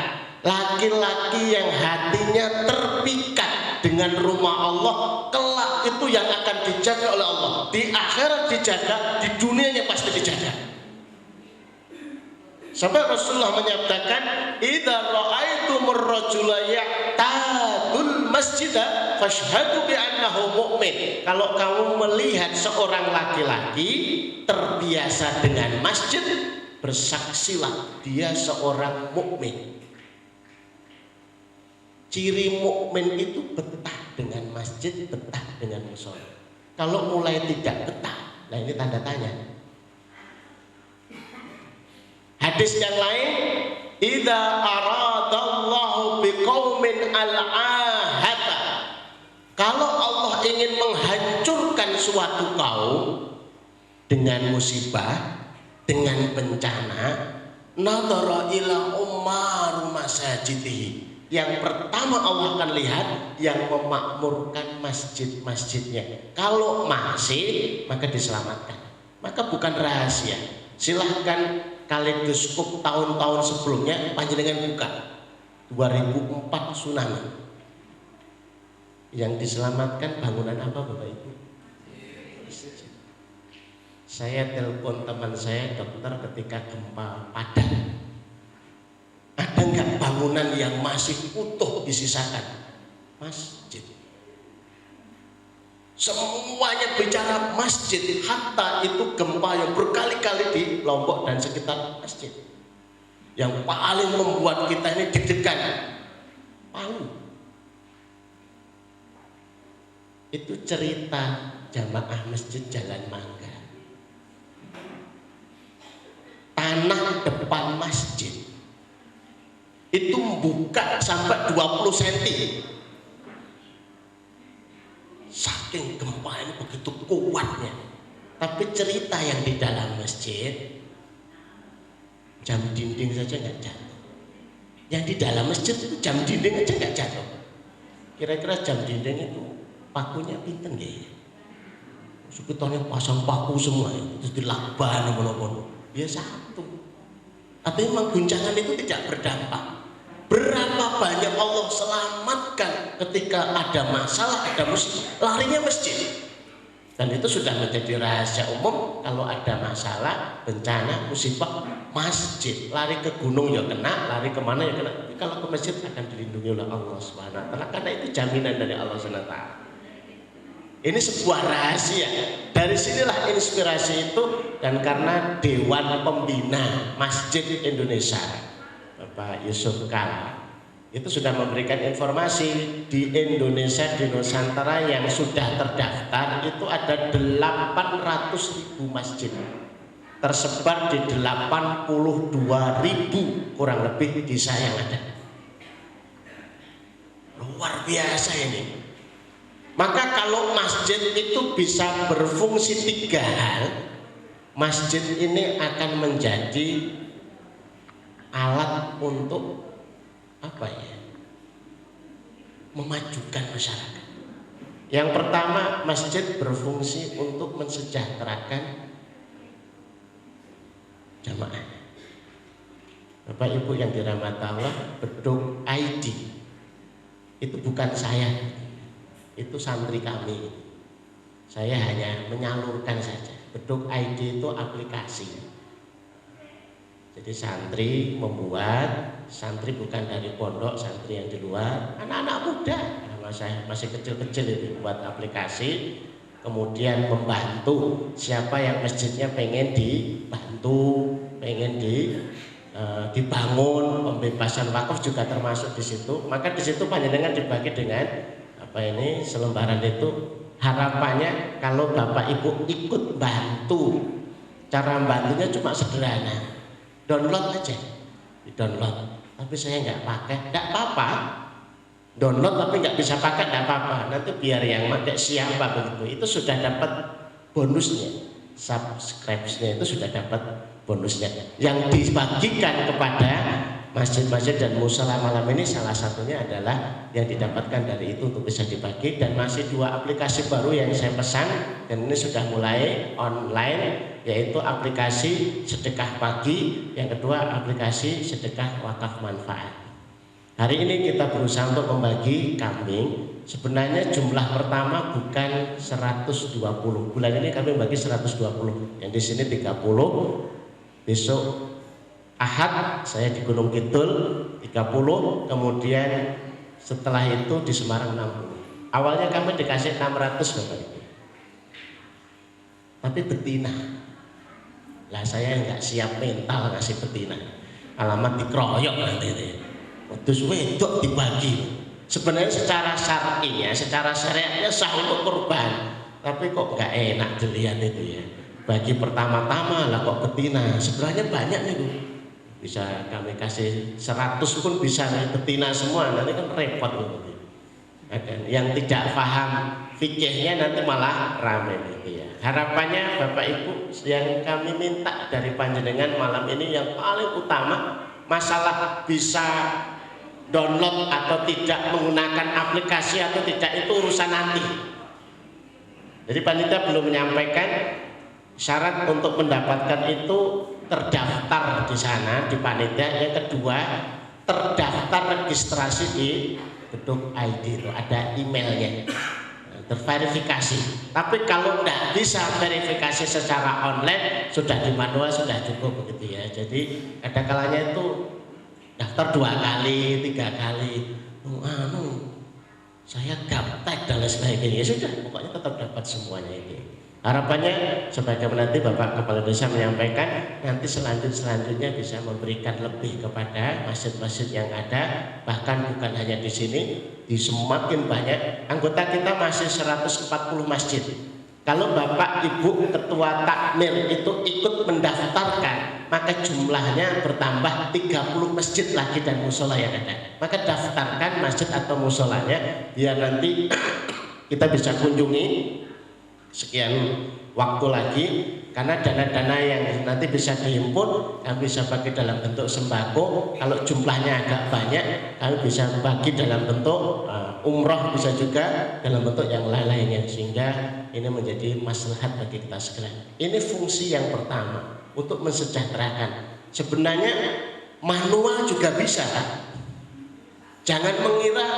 laki-laki yang hatinya terpikat dengan rumah Allah, kelak itu yang akan dijaga oleh Allah. Di akhirat dijaga, di dunianya pasti dijaga. Sampai Rasulullah menyatakan, "Idza ra'aitumur rajula ya'tadul masjidah fashhadu bi annahu mu'min." Kalau kamu melihat seorang laki-laki terbiasa dengan masjid, bersaksilah dia seorang mukmin. Ciri mukmin itu betah dengan masjid, betah dengan musola. Kalau mulai tidak betah, nah ini tanda tanya. Hadis yang lain, idza aradallahu biqaumin al-ahata, kalau Allah ingin menghancurkan suatu kaum dengan musibah, dengan bencana, nadhara ila umar masajidihi, Yang pertama Allah akan lihat yang memakmurkan masjid-masjidnya. Kalau masih, maka diselamatkan. Maka bukan rahasia. Silahkan kaleidoskop tahun-tahun sebelumnya panjenengan buka. 2004 tsunami. Yang diselamatkan bangunan apa Bapak Ibu? Saya telepon teman saya dokter ketika gempa Padang. Ada nggak bangunan yang masih utuh disisakan? Masjid. Semuanya bicara masjid, hatta itu gempa yang berkali-kali di Lombok dan sekitar masjid. Yang paling membuat kita ini deg-degan, Palu. Itu cerita jamaah masjid Jalan Mangga. Tanah depan masjid itu buka sampai 20 cm. Saking gempa ini begitu kuatnya. Tapi cerita yang di dalam masjid, jam dinding saja nggak jatuh. Yang di dalam masjid itu jam dinding aja nggak jatuh. Kira-kira jam dinding itu pakunya pinten nggih? Sebetulnya pasang paku semua, terus dilakban apa-apa. Ya satu. Tapi memang guncangan itu tidak berdampak. Berapa banyak Allah selamatkan ketika ada masalah, ada musibah, larinya masjid. Dan itu sudah menjadi rahasia umum. Kalau ada masalah, bencana, musibah, masjid. Lari ke gunung ya kena, lari kemana ya kena. Tapi kalau ke masjid akan dilindungi oleh Allah Subhanahu wa Ta'ala, karena itu jaminan dari Allah Subhanahu wa Ta'ala. Ini sebuah rahasia. Dari sinilah inspirasi itu, dan karena Dewan Pembina Masjid Indonesia, Bapak Yusuf Kala, itu sudah memberikan informasi di Indonesia, di Nusantara yang sudah terdaftar itu ada 800.000 masjid, tersebar di 82.000 kurang lebih desa yang ada. Luar biasa ini. Maka kalau masjid itu bisa berfungsi 3 hal, masjid ini akan menjadi alat untuk apa ya? Memajukan masyarakat. Yang pertama, masjid berfungsi untuk mensejahterakan jamaah. Bapak Ibu yang dirahmati Allah, Beduk ID itu bukan saya. Itu santri kami. Saya hanya menyalurkan saja. Beduk ID itu aplikasi. Jadi santri membuat, santri bukan dari pondok, santri yang di luar, anak-anak muda, saya masih kecil-kecil itu buat aplikasi, kemudian membantu siapa yang masjidnya pengen dibantu, pengen dibangun, pembebasan wakaf juga termasuk di situ. Maka di situ panjenengan dibagi dengan ini selembaran itu. Harapannya kalau Bapak Ibu ikut bantu, cara bantunya cuma sederhana, download aja, di download. Tapi saya nggak pakai, nggak apa-apa. Download tapi nggak bisa pakai, nggak apa-apa. Nanti biar yang pakai siapa begitu, itu sudah dapat bonusnya, subscribe-nya itu sudah dapat bonusnya. Yang dibagikan kepada masjid-masjid dan musala malam ini salah satunya adalah yang didapatkan dari itu untuk bisa dibagi. Dan masih 2 aplikasi baru yang saya pesan dan ini sudah mulai online, yaitu aplikasi sedekah pagi, yang kedua aplikasi sedekah wakaf manfaat. Hari ini kita berusaha untuk membagi kambing. Sebenarnya jumlah pertama bukan 120, bulan ini kami bagi 120, yang di sini 30, besok Ahad saya di Gunung Kidul 30, kemudian setelah itu di Semarang 60. Awalnya kami dikasih 600 Bapak Ibu, tapi betina. Lah saya nggak siap mental ngasih betina, alamat dikeroyok nanti itu. Terus wedok dibagi. Sebenarnya secara syar'inya, secara syariatnya sah untuk kurban, tapi kok nggak enak dilihat itu ya. Bagi pertama-tama lah kok betina, sebenarnya banyak nih Bu. Bisa kami kasih 100 pun bisa betina semua, nanti kan repot gitu. Dan yang tidak paham fikihnya nanti malah rame gitu ya. Harapannya Bapak Ibu yang kami minta dari panjenengan malam ini yang paling utama, masalah bisa download atau tidak menggunakan aplikasi atau tidak itu urusan nanti. Jadi panitia belum menyampaikan syarat untuk mendapatkan itu terdaftar di sana di panitia. Yang kedua, terdaftar registrasi di gedung ID itu ada emailnya, terverifikasi. Tapi kalau tidak bisa verifikasi secara online, sudah di manual sudah cukup begitu ya. Jadi ada kalanya itu daftar 2 kali, 3 kali, saya gaptek dan lain sebagainya. Ya sudah, pokoknya tetap dapat semuanya ini. Harapannya sebagaimana nanti Bapak Kepala Desa menyampaikan, nanti selanjutnya bisa memberikan lebih kepada masjid-masjid yang ada, bahkan bukan hanya di sini, di semakin banyak. Anggota kita masih 140 masjid. Kalau Bapak Ibu Ketua Takmir itu ikut mendaftarkan, maka jumlahnya bertambah 30 masjid lagi dan musola yang ada. Maka daftarkan masjid atau musolanya biar nanti kita bisa kunjungi sekian waktu lagi, karena dana-dana yang nanti bisa dihimpun kami bisa bagi dalam bentuk sembako. Kalau jumlahnya agak banyak kami bisa bagi dalam bentuk umroh, bisa juga dalam bentuk yang lain-lainnya, sehingga ini menjadi maslahat bagi kita sekalian. Ini fungsi yang pertama untuk mensejahterakan. Sebenarnya manual juga bisa, jangan mengira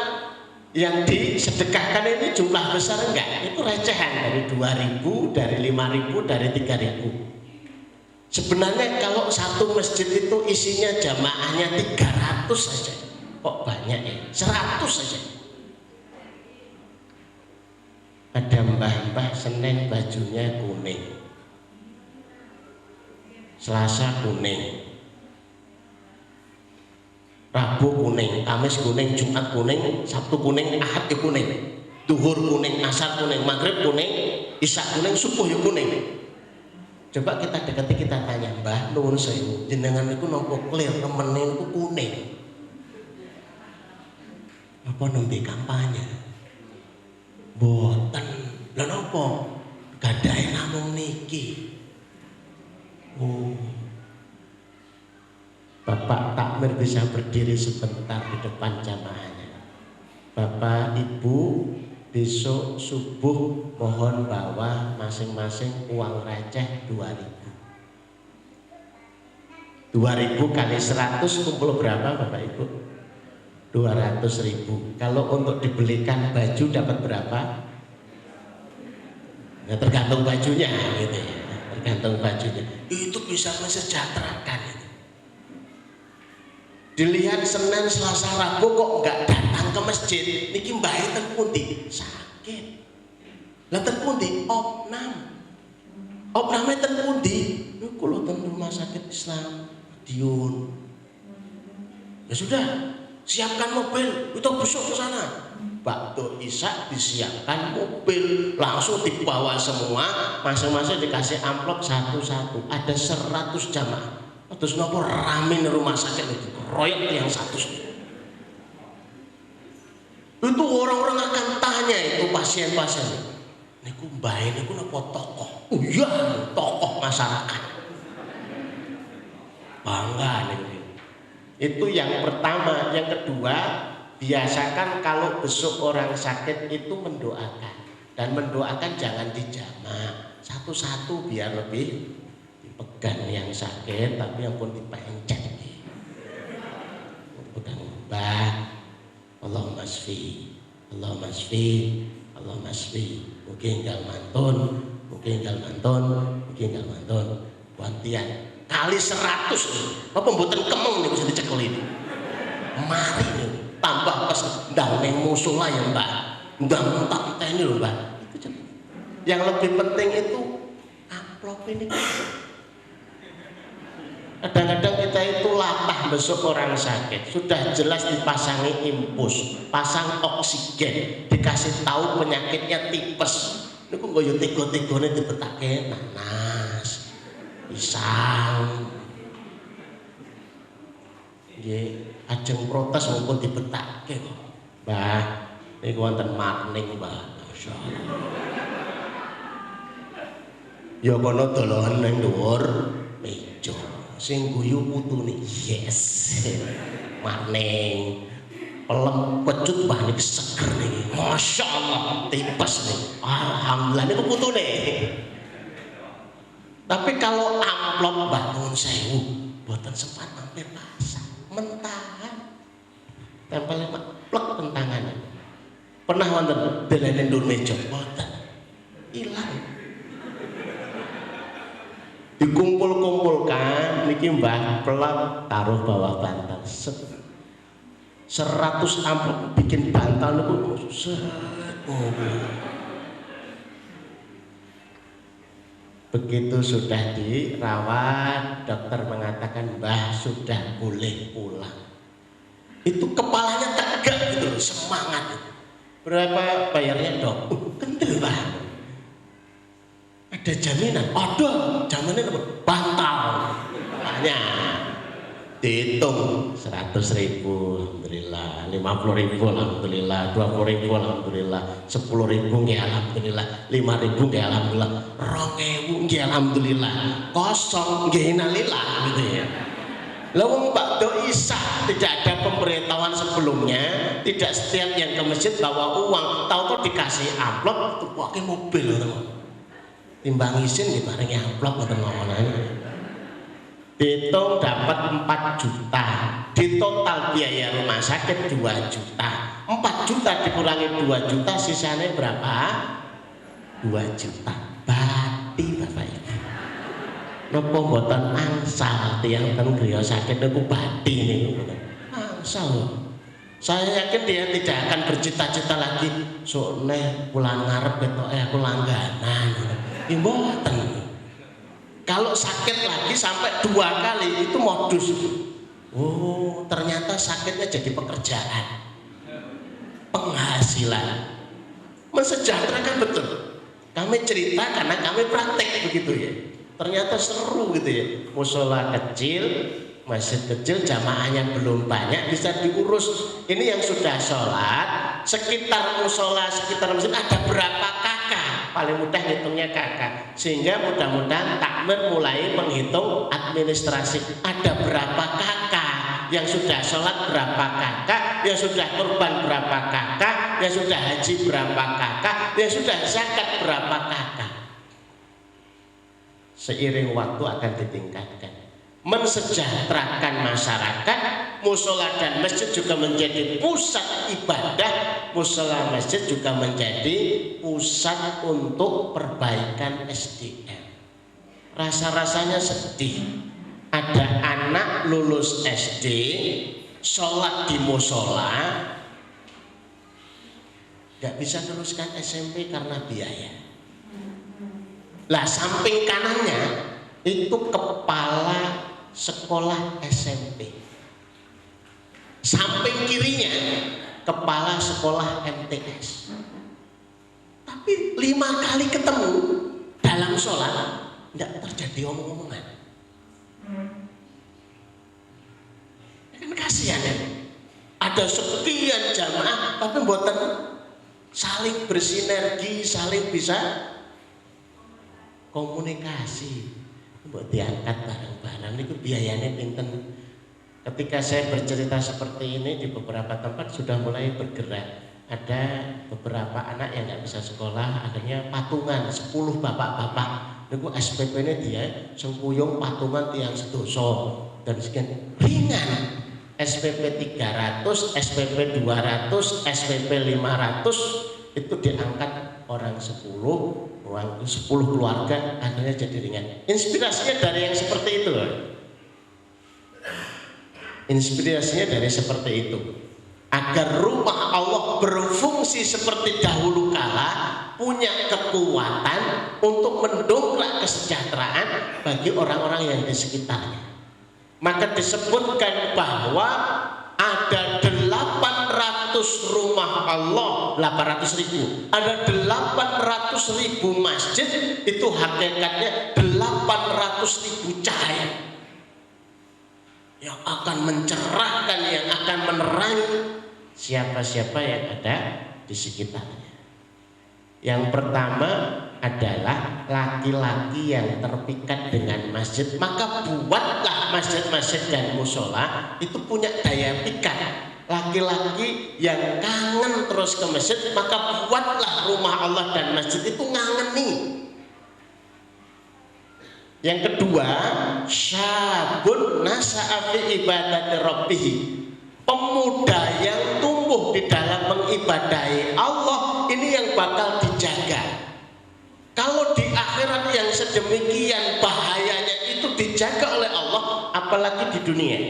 yang disedekahkan ini jumlah besar, enggak, itu recehan, dari 2.000, dari 5.000, dari 3.000. Sebenarnya kalau satu masjid itu isinya jamaahnya 300 saja, kok banyak ya, 100 saja. Ada mbah-mbah Senin bajunya kuning, Selasa kuning, Rabu kuning, Kamis kuning, Jumat kuning, Sabtu kuning, Ahad kuning, Duhur kuning, Asar kuning, Maghrib kuning, Isya kuning, Subuh kuning. Coba kita dekati, kita tanya, Mbah nuwun sewu, jenengan niku napa clear remene niku kuning? Apa nembe kampanye? Mboten. Lha napa? Gadahe namung niki. Oh. Bapak Takmir bisa berdiri sebentar di depan jamaahnya. Bapak Ibu besok subuh mohon bawa masing-masing uang receh 2.000. 2.000 kali 100 kumpul berapa Bapak Ibu? 200.000. Kalau untuk dibelikan baju dapat berapa? Ya, tergantung bajunya gitu ya. Tergantung bajunya. Itu bisa mensejahterakan. Dilihat Senin, Selasa, Rabu kok enggak datang ke masjid, niki mbahe ten pundi? Sakit. Lah ten pundi? Opnam. Opname ten pundi? Niku kula ten rumah sakit Islam Madiun. Ya sudah, siapkan mobil, kita besok ke sana. Waktu Isya disiapkan mobil, langsung dibawa semua, masing-masing dikasih amplop satu-satu. Ada 100 jamaah. Terus nopo rame rumah sakit itu, royok yang 100. Itu orang-orang akan tanya itu pasien-pasien, niku mbah niku napa tokoh? Oh iya, tokoh masyarakat. Bangga nih. Itu yang pertama. Yang kedua, biasakan kalau besok orang sakit itu mendoakan, dan mendoakan jangan dijamak, satu-satu biar lebih pegang yang sakit, tapi yang pun dipencet pegang mbah, Allahumma shfi, Allahumma shfi, Allahumma shfi. Mungkin enggal mantun, mungkin enggal mantun, mungkin enggal mantun, gantian kali 100. Apa mboten kemeng niku sing dicekel ini. Mari nih tambah pas ndang ning musala ya Mbak, ndang tak teni lho Mbak. Itu yang lebih penting itu amplop ini. Kadang-kadang kita itu latah besok orang sakit, sudah jelas dipasangi infus, pasang oksigen, dikasih tahu penyakitnya tipes. Ini kok goyo tigo-tigone dibetake nanas, pisang. Nggih, ajeng protes mumpun dibetake kok. Mbah, niku wonten marning, Mbah. Masyaallah. Ya kono dolanan ning dhuwur meja. Sing guyu putune, yes. Marning pelem pecut mbah niki seger nih, masya Allah tipes nih, alhamdulillah ini putu nih. Tapi kalau amplop mbah nuwun sewu buatan sempat mampir pasar mentahan tempelnya plek pentangannya. Pernah wonten delenen ndur meja boten ilang. Dikumpul-kumpulkan niki mbah pelak taruh bawah bantal. 100 amplop bikin bantal niku begitu sudah dirawat, dokter mengatakan mbah sudah boleh pulang. Itu kepalanya tegak gitu, semangat. Berapa bayarnya dok? Kendel mbah. Ada jaminan? Ada, jaminannya apa? Bantal. Banyak. Dihitung 100.000 alhamdulillah, 50.000 alhamdulillah, 20.000 alhamdulillah, 10.000 nggih alhamdulillah, 5.000 nggih alhamdulillah, 2.000 nggih alhamdulillah, kosong nggih innalillah gitu ya. Lawang Pak Do Isa tidak ada pemberitahuan sebelumnya, tidak setiap yang ke masjid bawa uang, tahu-tahu dikasih amplop, tuh pakai mobil teman. Timbang isin di barengi amplop ngoten ngomonane. Dihitung dapat 4 juta, di total biaya rumah sakit 2 juta. 4 juta dikurangi 2 juta sisanya berapa? 2 juta. Bati Bapak Ibu. Napa mboten angsal tiyang ten griya sakit niku bati niku mboten angsal. Saya yakin dia tidak akan bercita-cita lagi sok neh bulan ngarep ketoke aku langganan. Iki mboten. Kalau sakit lagi sampai 2 kali itu modus. Oh, ternyata sakitnya jadi pekerjaan, penghasilan, mensejahterakan betul. Kami cerita karena kami praktek begitu ya. Ternyata seru gitu ya. Musola kecil, masjid kecil, jamaahnya belum banyak, bisa diurus. Ini yang sudah sholat, sekitar musola, sekitar masjid ada berapa kakak? Paling mudah hitungnya kakak, sehingga mudah-mudahan takmir mulai menghitung administrasi. Ada berapa kakak yang sudah sholat, berapa kakak yang sudah kurban, berapa kakak yang sudah haji, berapa kakak yang sudah zakat, berapa kakak. Seiring waktu akan ditingkatkan, mensejahterakan masyarakat. Musola dan masjid juga menjadi pusat ibadah, musola masjid juga menjadi pusat untuk perbaikan SDM. Rasa-rasanya sedih, ada anak lulus SD sholat di musola gak bisa teruskan SMP karena biaya. Lah samping kanannya itu kepala sekolah SMP, samping kirinya kepala sekolah MTS. Tapi 5 kali ketemu dalam sholat tidak terjadi omong-omongan. Kan kasihan ya, ada sekian jamaah tapi mboten saling bersinergi, saling bisa komunikasi. Mbok diangkat bareng-bareng itu biayanya pinten. Ketika saya bercerita seperti ini di beberapa tempat sudah mulai bergerak. Ada beberapa anak yang nggak bisa sekolah, akhirnya patungan 10 bapak-bapak. Niku SPP-nya dia sengkuyung patungan tiang sedoso dan sekian ringan. SPP 300, SPP 200, SPP 500 itu diangkat orang 10, orang 10 keluarga, akhirnya jadi ringan. Inspirasinya dari yang seperti itu. Inspirasinya dari seperti itu. Agar rumah Allah berfungsi seperti dahulu kala, punya kekuatan untuk mendongkrak kesejahteraan bagi orang-orang yang di sekitarnya. Maka disebutkan bahwa ada 800 rumah Allah, 800.000, ada 800.000 masjid, itu hakikatnya 800.000 cahaya yang akan mencerahkan, yang akan menerangi siapa-siapa yang ada di sekitarnya. Yang pertama adalah laki-laki yang terpikat dengan masjid, maka buatlah masjid-masjid dan musola itu punya daya pikat. laki-laki yang kangen terus ke masjid, maka buatlah rumah Allah dan masjid itu ngangeni. Yang kedua, syabun nasa'a fi ibadati rabbih, pemuda yang tumbuh di dalam mengibadahi Allah, ini yang bakal dijaga. Kalau di akhirat yang sedemikian bahayanya itu dijaga oleh Allah, apalagi di dunia.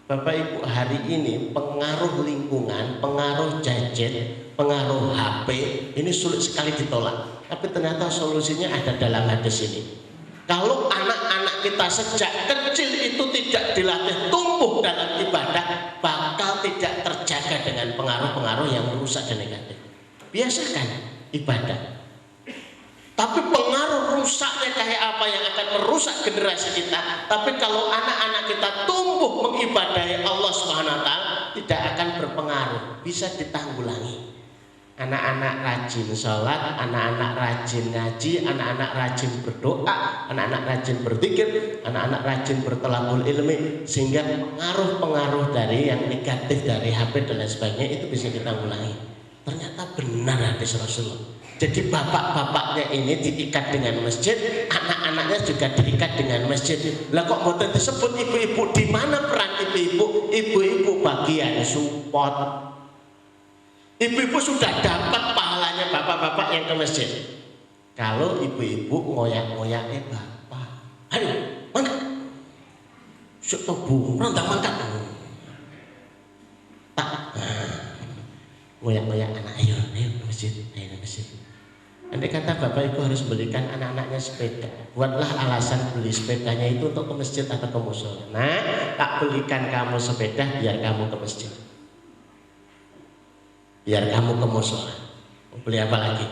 Bapak Ibu, hari ini pengaruh lingkungan, pengaruh gadget, pengaruh HP ini sulit sekali ditolak. Tapi ternyata solusinya ada dalam hadis ini. Kalau anak-anak kita sejak kecil itu tidak dilatih tumbuh dalam ibadah, bakal tidak terjaga dengan pengaruh-pengaruh yang merusak dan negatif. Biasakan ibadah. Tapi pengaruh rusaknya kayak apa yang akan merusak generasi kita. Tapi kalau anak-anak kita tumbuh mengibadahi Allah Subhanahu wa taala, tidak akan berpengaruh, bisa ditanggulangi. Anak-anak rajin sholat, anak-anak rajin ngaji, anak-anak rajin berdoa, anak-anak rajin berzikir, anak-anak rajin bertolakul ilmi, sehingga pengaruh-pengaruh dari yang negatif dari HP dan lain sebagainya itu bisa ditanggulangi. Ternyata benar hadis Rasulullah. Jadi bapak-bapaknya ini diikat dengan masjid, anak-anaknya juga diikat dengan masjid. Lah kok mboten disebut ibu-ibu? Di mana peran ibu-ibu? Ibu-ibu bagian support. Ibu-ibu sudah dapat pahalanya bapak-bapak yang ke masjid. Kalau ibu-ibu ngoyak-ngoyaknya bapak, aduh, mangkat, setubuh, rondang mangkat, tak, ngoyak-ngoyak anak, ayo ke masjid, ayo ke masjid. Andai kata bapak ibu harus belikan anak-anaknya sepeda, buatlah alasan beli sepedanya itu untuk ke masjid atau ke musola. Nah, tak belikan kamu sepeda biar kamu ke masjid. Biar kamu ke musola. Mau beli apa lagi?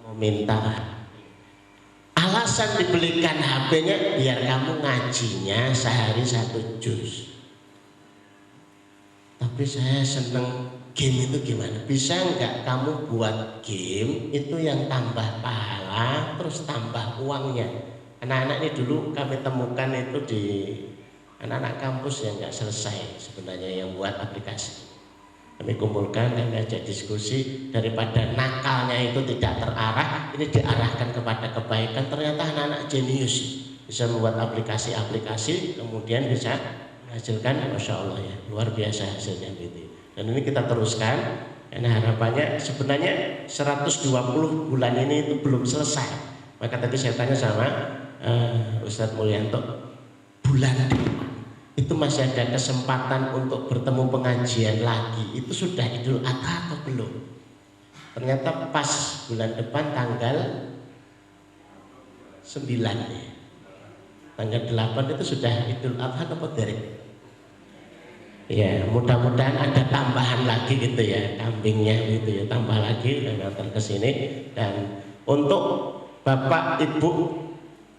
Mau minta. Alasan dibelikan HP-nya biar kamu ngajinya sehari 1 juz. Tapi saya seneng game itu gimana? Bisa nggak kamu buat game itu yang tambah pahala terus tambah uangnya? Anak-anak ini dulu kami temukan itu di anak-anak kampus yang nggak selesai sebenarnya yang buat aplikasi. Kami kumpulkan dan ajak diskusi, daripada nakalnya itu tidak terarah, ini diarahkan kepada kebaikan. Ternyata anak-anak jenius bisa membuat aplikasi-aplikasi, kemudian bisa menghasilkan, masya Allah ya, luar biasa hasilnya gitu. Dan ini kita teruskan, karena harapannya sebenarnya 120 bulan ini itu belum selesai. Maka tadi saya tanya sama Ustadz Mulyanto, bulan depan itu masih ada kesempatan untuk bertemu pengajian lagi, itu sudah Idul Adha atau belum? Ternyata pas bulan depan tanggal 9 ya. Tanggal 8 itu sudah Idul Adha atau dari? Ya, mudah-mudahan ada tambahan lagi gitu ya, kambingnya gitu ya, tambah lagi dan datang ke sini. Dan untuk Bapak Ibu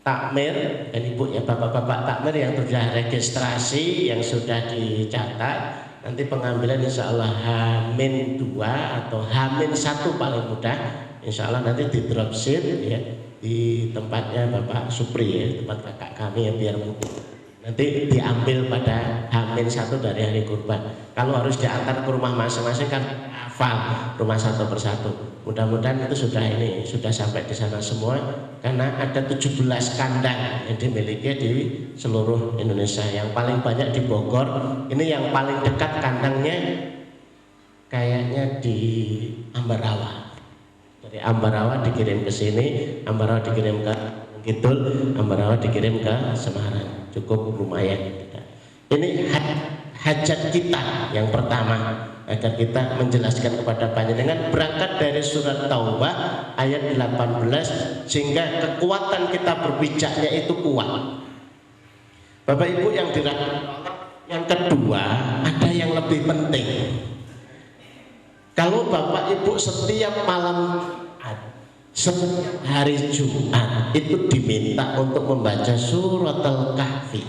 takmir dan ibu ya, bapak-bapak takmir yang sudah registrasi, yang sudah dicatat, nanti pengambilan insya Allah H-2 atau H-1 paling mudah, insya Allah nanti di dropship ya, di tempatnya Bapak Supri ya, tempat kakak kami ya, biar mungkin nanti diambil pada H-1 dari hari kurban. Kalau harus diantar ke rumah masing-masing kan hafal rumah satu persatu. Mudah-mudahan itu sudah sampai di sana semua, karena ada 17 kandang yang dimiliki di seluruh Indonesia. Yang paling banyak di Bogor, ini yang paling dekat kandangnya kayaknya di Ambarawa. Dari Ambarawa dikirim ke sini, Ambarawa dikirim ke Kidul, Ambarawa dikirim ke Semarang. Cukup lumayan. Ini hajat kita yang pertama, agar kita menjelaskan kepada panjenengan berangkat dari surat Taubah ayat 18, sehingga kekuatan kita berbijaknya itu kuat. Bapak Ibu yang dirahmati Allah, yang kedua ada yang lebih penting. Kalau Bapak Ibu setiap malam setiap hari Jumat itu diminta untuk membaca surat Al-Kahfi.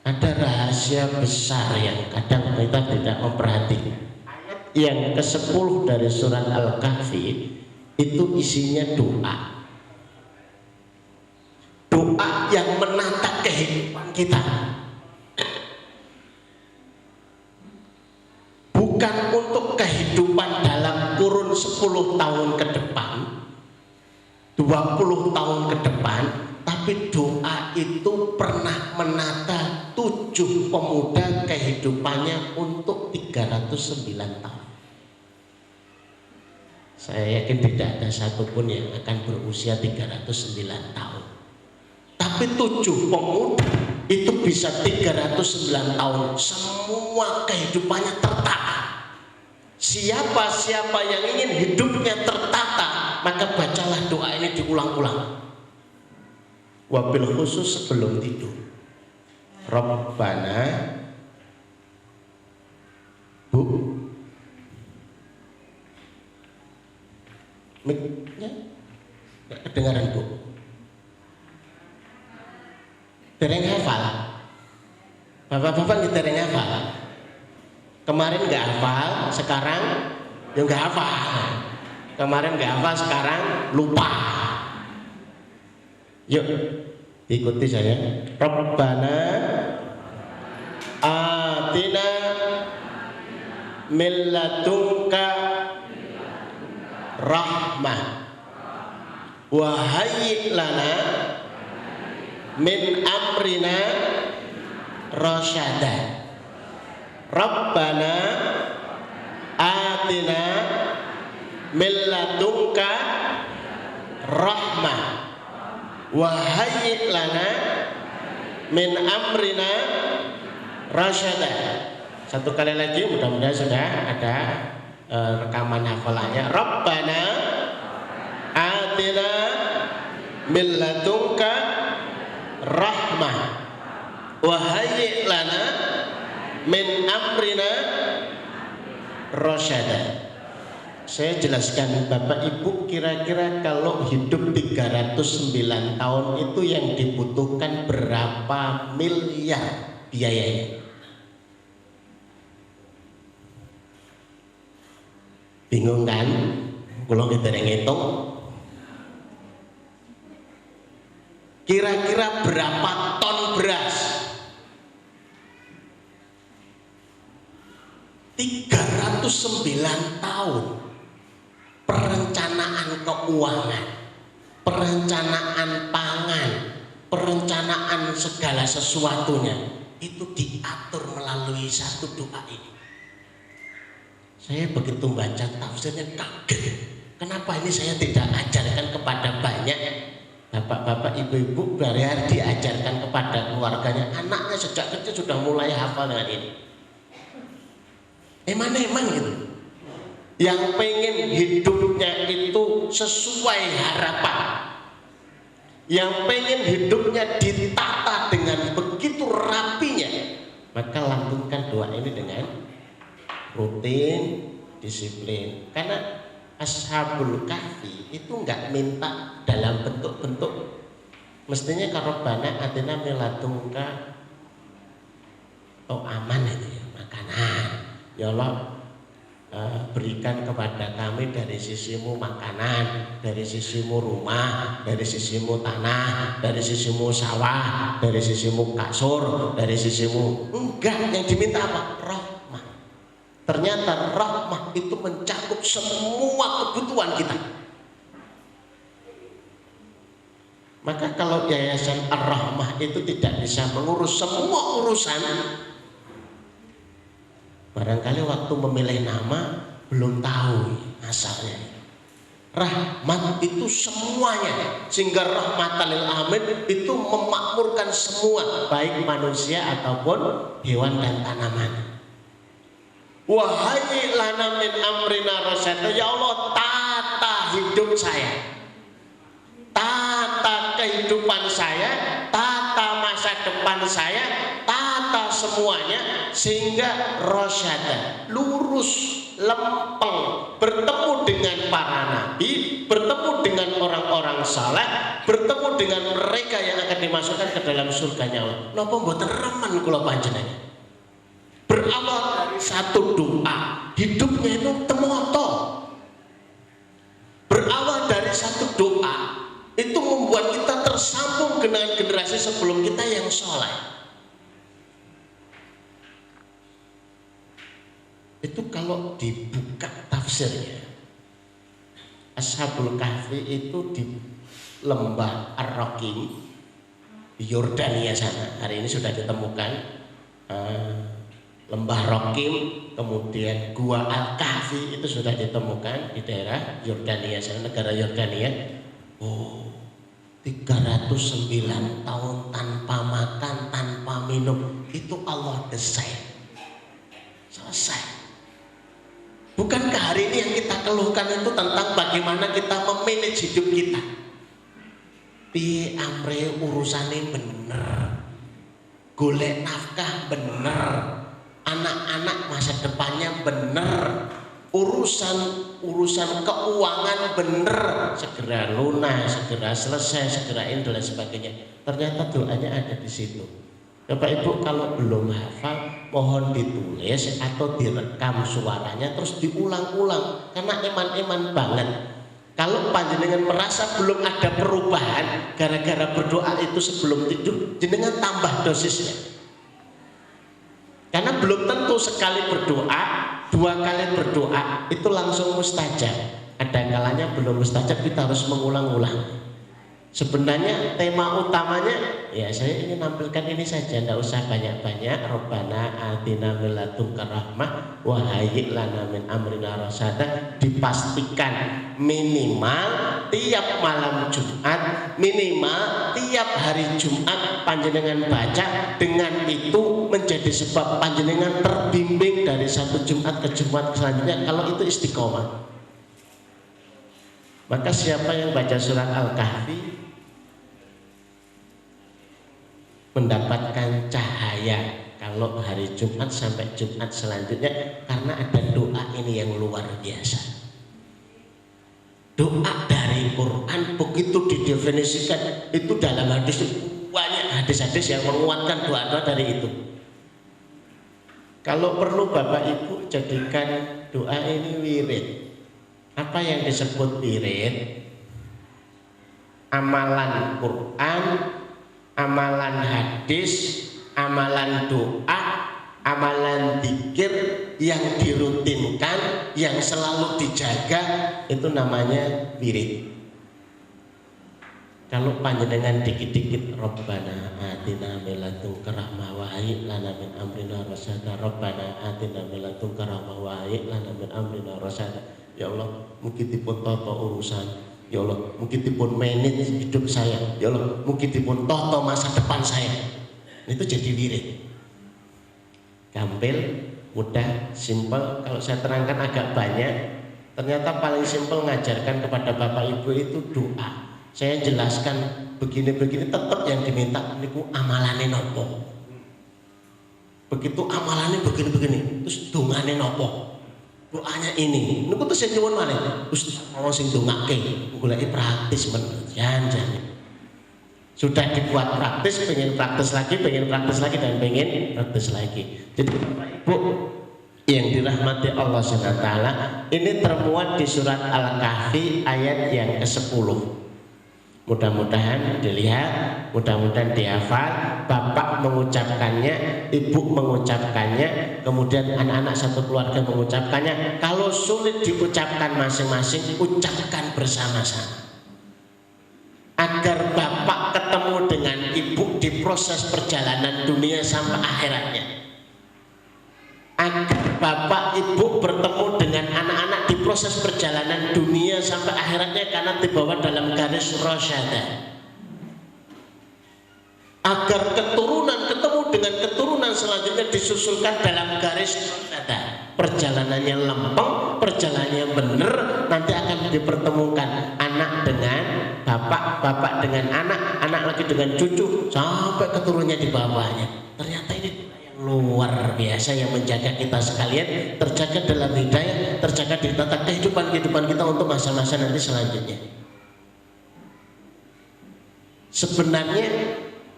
Ada rahasia besar yang kadang kita tidak memperhatikan. Ayat yang ke-10 dari surat Al-Kahfi itu isinya doa. Doa yang menata kehidupan kita. turun 10 tahun ke depan, 20 tahun ke depan, tapi doa itu pernah menata 7 pemuda kehidupannya untuk 309 tahun. Saya yakin tidak ada satupun yang akan berusia 309 tahun. Tapi 7 pemuda itu bisa 309 tahun, semua kehidupannya tertata. Siapa-siapa yang ingin hidupnya tertata, maka bacalah doa ini diulang-ulang. Wabil khusus sebelum tidur. Rabbana, Bu, miknya nggak kedengaran, Bu. Dereng hafal. Bapak-bapak kita dereng hafal. Kemarin nggak hafal, sekarang ya nggak hafal. Kemarin nggak hafal, sekarang lupa. Yuk, ikuti saya. Rabbana atina min ladunka rahmah wa hayyi lana min amrina rasyada. Rabbana atina min ladunka rahmah wa hayyi lana min amrina rasyada. Satu kali lagi, mudah-mudahan sudah ada rekaman hafalannya. Rabbana atina min ladunka rahmah wa hayyi lana min amrina rasyada. Saya jelaskan Bapak Ibu, kira-kira kalau hidup 309 tahun itu yang dibutuhkan berapa miliar biayanya? Bingung kan? Kalau kita ngitung, kira-kira berapa ton beras? 309 tahun perencanaan keuangan, perencanaan pangan, perencanaan segala sesuatunya itu diatur melalui satu doa ini. Saya begitu baca tafsirnya kaget. Kenapa ini saya tidak ajarkan kepada banyak bapak-bapak, ibu-ibu, hari-hari diajarkan kepada keluarganya, anaknya sejak kecil sudah mulai hafal dengan ini. Emang gitu. Yang pengen hidupnya itu sesuai harapan, yang pengen hidupnya ditata dengan begitu rapinya, maka lantunkan doa ini dengan rutin, disiplin. Karena Ashabul Kahfi itu nggak minta dalam bentuk-bentuk, mestinya kalau Rabbana atina min ladunka, oh aman itu ya, makanan, ya Allah, berikan kepada kami dari sisimu makanan, dari sisimu rumah, dari sisimu tanah, dari sisimu sawah, dari sisimu kasur, dari sisimu. Enggak, yang diminta apa? Rahmah. Ternyata rahmah itu mencakup semua kebutuhan kita. Maka kalau Yayasan Ar-Rahmah itu tidak bisa mengurus semua urusan, barangkali waktu memilih nama belum tahu asalnya. Rahmat itu semuanya, sehingga rahmatan lil alamin itu memakmurkan semua, baik manusia ataupun hewan dan tanaman. Wahai lana min amrina rasyada, ya Allah, tata hidup saya, tata kehidupan saya, tata masa depan saya, tata semuanya sehingga rasyada, lurus, lempeng, bertemu dengan para nabi, bertemu dengan orang-orang saleh, bertemu dengan mereka yang akan dimasukkan ke dalam surganya Allah. Napa mboten remen kula panjenengan? Berawal dari satu doa, hidupnya itu temoto. Berawal dari satu doa, itu membuat kita tersambung dengan generasi sebelum kita yang soleh. Itu kalau dibuka tafsirnya, Ashabul Kahfi itu di lembah Ar-Raqim di Yordania sana. Hari ini sudah ditemukan lembah Raqim, kemudian gua Al-Kahfi itu sudah ditemukan di daerah Yordania sana, negara Yordania. 309 tahun tanpa makan, tanpa minum, itu Allah desain. Selesai. Bukankah hari ini yang kita keluhkan itu tentang bagaimana kita memanage hidup kita? Pi amre urusane bener, golek nafkah bener, anak-anak masa depannya bener, urusan keuangan bener, segera lunas, segera selesai, segera ini dan sebagainya. Ternyata doanya ada di situ. Bapak Ibu kalau belum hafal mohon ditulis atau direkam suaranya terus diulang-ulang, karena eman-eman banget. Kalau panjenengan merasa belum ada perubahan gara-gara berdoa itu sebelum tidur, jenengan tambah dosisnya. Karena belum tentu sekali berdoa, 2 kali berdoa itu langsung mustajab. Ada kalanya belum mustajab, kita harus mengulang-ulang. Sebenarnya tema utamanya ya saya ingin nampilkan ini saja, tidak usah banyak-banyak. Rabbana atina min ladunka rahmah wa hayyi' lana min amrina rasyada. Dipastikan minimal tiap malam Jumat, minimal tiap hari Jumat panjenengan baca. Dengan itu menjadi sebab panjenengan terbimbing dari satu Jumat ke Jumat selanjutnya, kalau itu istiqomah. Maka siapa yang baca surat Al-Kahfi mendapatkan cahaya kalau hari Jumat sampai Jumat selanjutnya, karena ada doa ini yang luar biasa. Doa dari Quran begitu didefinisikan, itu dalam hadis banyak hadis-hadis yang menguatkan doa-doa dari itu. Kalau perlu Bapak Ibu jadikan doa ini wirid. Apa yang disebut wirid? Amalan Quran, amalan hadis, amalan doa, amalan zikir yang dirutinkan, yang selalu dijaga, itu namanya wirid. Kalau panjenengan dikit-dikit Rabbana atina min ladunka rahmah wa hayyi' lana min amrina rasyada, Rabbana atina min ladunka rahmah wa hayyi' lana min amrina rasyada. Ya Allah, mungkin dipun tata urusan, ya Allah, mungkin dipun manage hidup saya, ya Allah, mungkin dipun tata masa depan saya. Itu jadi wirid. Gampil, mudah, simpel. Kalau saya terangkan agak banyak, ternyata paling simpel ngajarkan kepada Bapak Ibu itu doa. Saya jelaskan begini-begini, tetap yang diminta niku amalane nopo. Begitu amalane begini-begini, terus dongane nopo. Doanya ini, niku terus sing nyuwun malih. Terus ana sing dongake, goleki praktis men. Jangan. Sudah dibuat praktis, pengen praktis lagi, dan pengen praktis lagi. Jadi Bapak Ibu yang dirahmati Allah SWT, ini termuat di surat Al-Kahfi ayat yang ke-10. Mudah-mudahan dilihat, mudah-mudahan dihafal. Bapak mengucapkannya, ibu mengucapkannya, kemudian anak-anak satu keluarga mengucapkannya. Kalau sulit diucapkan masing-masing, ucapkan bersama-sama, agar bapak ketemu dengan ibu di proses perjalanan dunia sampai akhiratnya, agar bapak ibu bertemu dengan anak-anak di proses perjalanan dunia sampai akhiratnya, karena dibawa dalam garis rasyada, agar keturunan ketemu dengan keturunan selanjutnya disusulkan dalam garis rasyada. Perjalanannya lempeng, perjalanannya benar, nanti akan dipertemukan anak dengan bapak, bapak dengan anak, anak lagi dengan cucu, sampai keturunannya di bawahnya. Ternyata ini luar biasa yang menjaga kita sekalian, terjaga dalam hidayah, terjaga di tata kehidupan kita untuk masa-masa nanti selanjutnya. Sebenarnya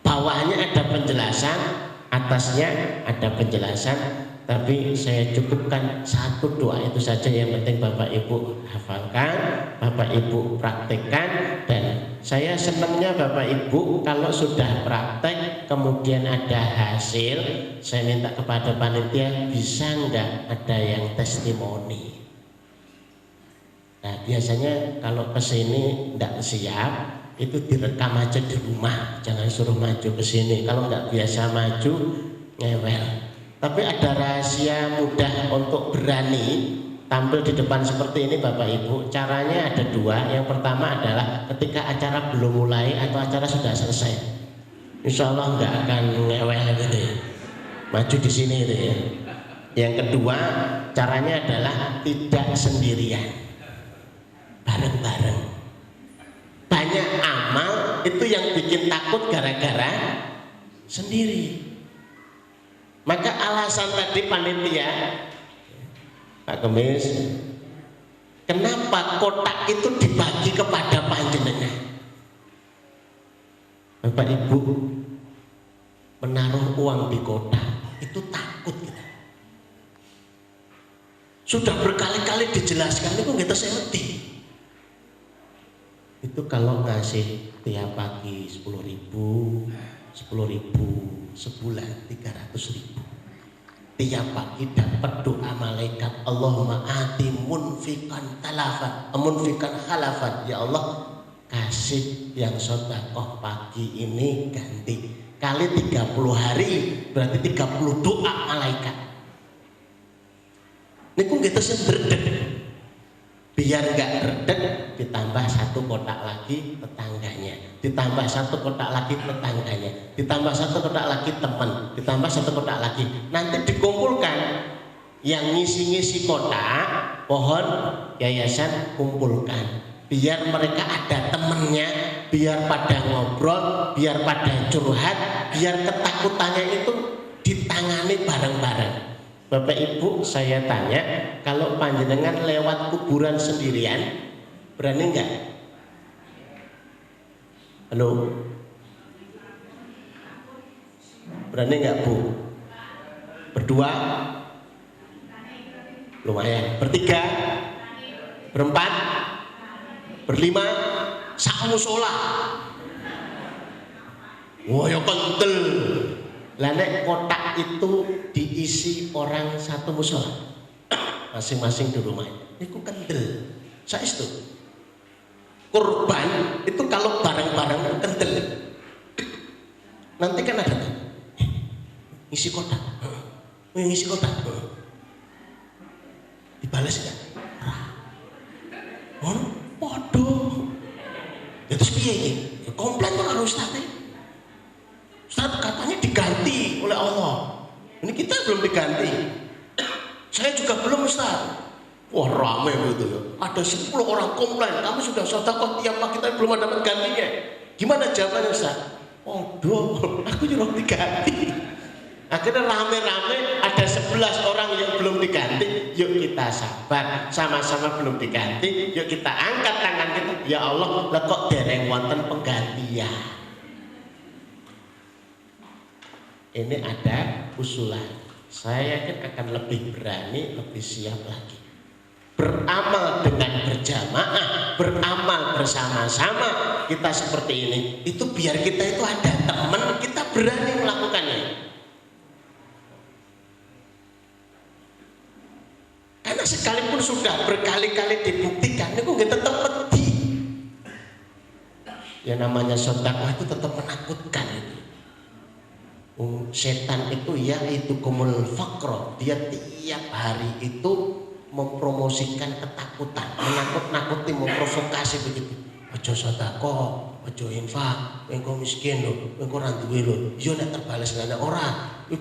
bawahnya ada penjelasan, atasnya ada penjelasan, tapi saya cukupkan satu doa itu saja yang penting Bapak Ibu hafalkan, Bapak Ibu praktekkan. Dan saya senangnya Bapak Ibu kalau sudah praktek kemudian ada hasil, saya minta kepada panitia, bisa enggak ada yang testimoni. Nah biasanya kalau kesini tidak siap itu direkam aja di rumah, jangan suruh maju ke sini. Kalau nggak biasa maju ngewel. Tapi ada rahasia mudah untuk berani tampil di depan seperti ini Bapak Ibu. Caranya ada dua. Yang pertama adalah ketika acara belum mulai atau acara sudah selesai, insya Allah nggak akan ngewel gitu ya. Maju di sini gitu ya. Yang kedua caranya adalah tidak sendirian, bareng-bareng. Banyak amal itu yang bikin takut gara-gara sendiri. Maka alasan tadi panitia Pak Kemis, kenapa kotak itu dibagi kepada panjenengan? Bapak Ibu menaruh uang di kotak itu takut kita. Sudah berkali-kali dijelaskan itu kita seperti itu. Kalau ngasih tiap pagi 10.000 sebulan 300.000. Tiap pagi dapat doa malaikat, Allahumma ati munfikan halafan. Ya Allah, kasih yang sedekah pagi ini ganti kali 30 hari, berarti 30 doa malaikat. Niku kita sih berdek, biar nggak berdek ditambah satu kotak lagi tetangganya, ditambah satu kotak lagi tetangganya, ditambah satu kotak lagi teman, ditambah satu kotak lagi. Nanti dikumpulkan yang ngisi-ngisi kotak, pohon yayasan kumpulkan, biar mereka ada temennya, biar pada ngobrol, biar pada curhat, biar ketakutannya itu ditangani bareng-bareng. Bapak Ibu, saya tanya, kalau panjenengan lewat kuburan sendirian, berani enggak? Halo? Berani enggak Bu? Berdua? Lumayan. Bertiga? Berempat? Berlima? Sak musola? Wah ya kental. Lah nek kotak itu diisi orang satu musola, masing-masing di rumah. Itu kendel. Saestu. Kurban itu kalau bareng-bareng kendel. Nanti kan ada ngisi kotak. Ngisi kotak. Dibalas enggak? Oh, podo. Ya terus piye iki? Komplain kok karo Ustaz. Ustaz katanya diganti oleh Allah. Ini kita belum diganti. Saya juga belum Ustaz. Wah ramai gitu ya. Ada 10 orang komplain, kami sudah sedekah tiap pagi tapi belum dapat gantinya. Gimana jawabannya Ustaz? Oh doh, aku juga diganti. Akhirnya rame-rame ada 11 orang yang belum diganti. Yuk kita sabar, sama-sama belum diganti. Yuk kita angkat tangan kita. Ya Allah, lah kok dereng wonten penggantian. Ini ada usulan. Saya yakin akan lebih berani, lebih siap lagi. Beramal dengan berjamaah, beramal bersama-sama kita seperti ini. Itu biar kita itu ada teman, kita berani melakukannya. Karena sekalipun sudah berkali-kali dibuktikan, itu kita tetap pedih. Ya namanya sedekah itu tetap menakutkan itu. Setan itu ya itu kumul fakro, dia tiap hari itu mempromosikan ketakutan, menakut-nakuti, memprovokasi begitu. Ojo sedekah, ojo infak, engko miskin lho, engko ora duwe lho. Yo nek terbales ngene ora. Kuwi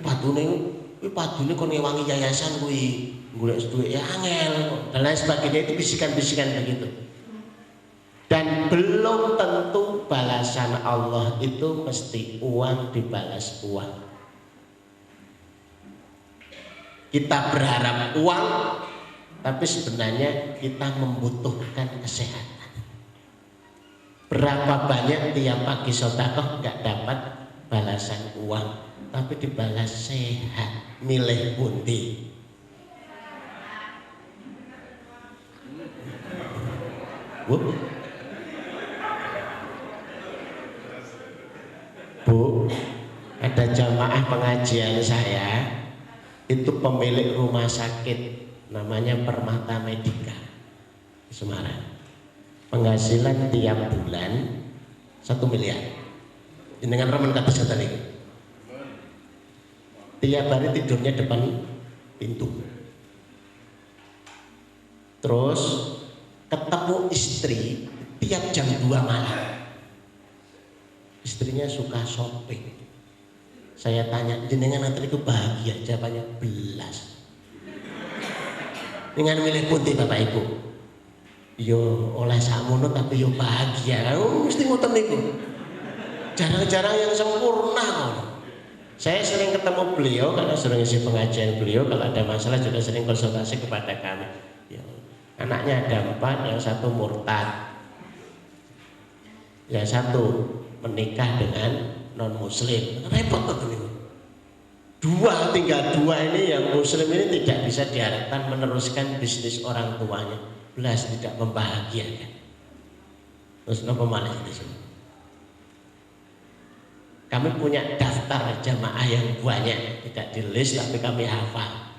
padune kon ngewangi yayasan kuwi, golek duit ya angel dan lain sebagainya. Itu bisikan-bisikan begitu. Dan belum tentu balasan Allah itu mesti uang dibalas uang. Kita berharap uang, tapi sebenarnya kita membutuhkan kesehatan. Berapa banyak tiap pagi sedekah nggak dapat balasan uang, tapi dibalas sehat. Milih pundi? Bu, ada jamaah pengajian saya itu pemilik rumah sakit namanya Permata Medika. Semarang. Penghasilan tiap bulan 1 miliar. Dengan remen kata setan itu. Tiap hari tidurnya depan pintu. Terus ketemu istri tiap jam 2 malam. Istrinya suka shopping. Saya tanya, jenengan nanti itu bahagia? Jawabannya belas. Dengan milih putih Bapak Ibu. Yo oleh sakmono tapi yo bahagia. Mesti ngoten niku. Jarang-jarang yang sempurna kok. Saya sering ketemu beliau karena sering isi pengajian beliau. Kalau ada masalah juga sering konsultasi kepada kami. Ya, anaknya ada 4, yang 1 murtad, yang 1 menikah dengan non muslim. Repot banget ini. Tinggal dua ini yang muslim ini tidak bisa diharapkan meneruskan bisnis orang tuanya. Belas tidak membahagiakan. Terus apa malah di sini? Kami punya daftar jamaah yang banyak, tidak di list tapi kami hafal.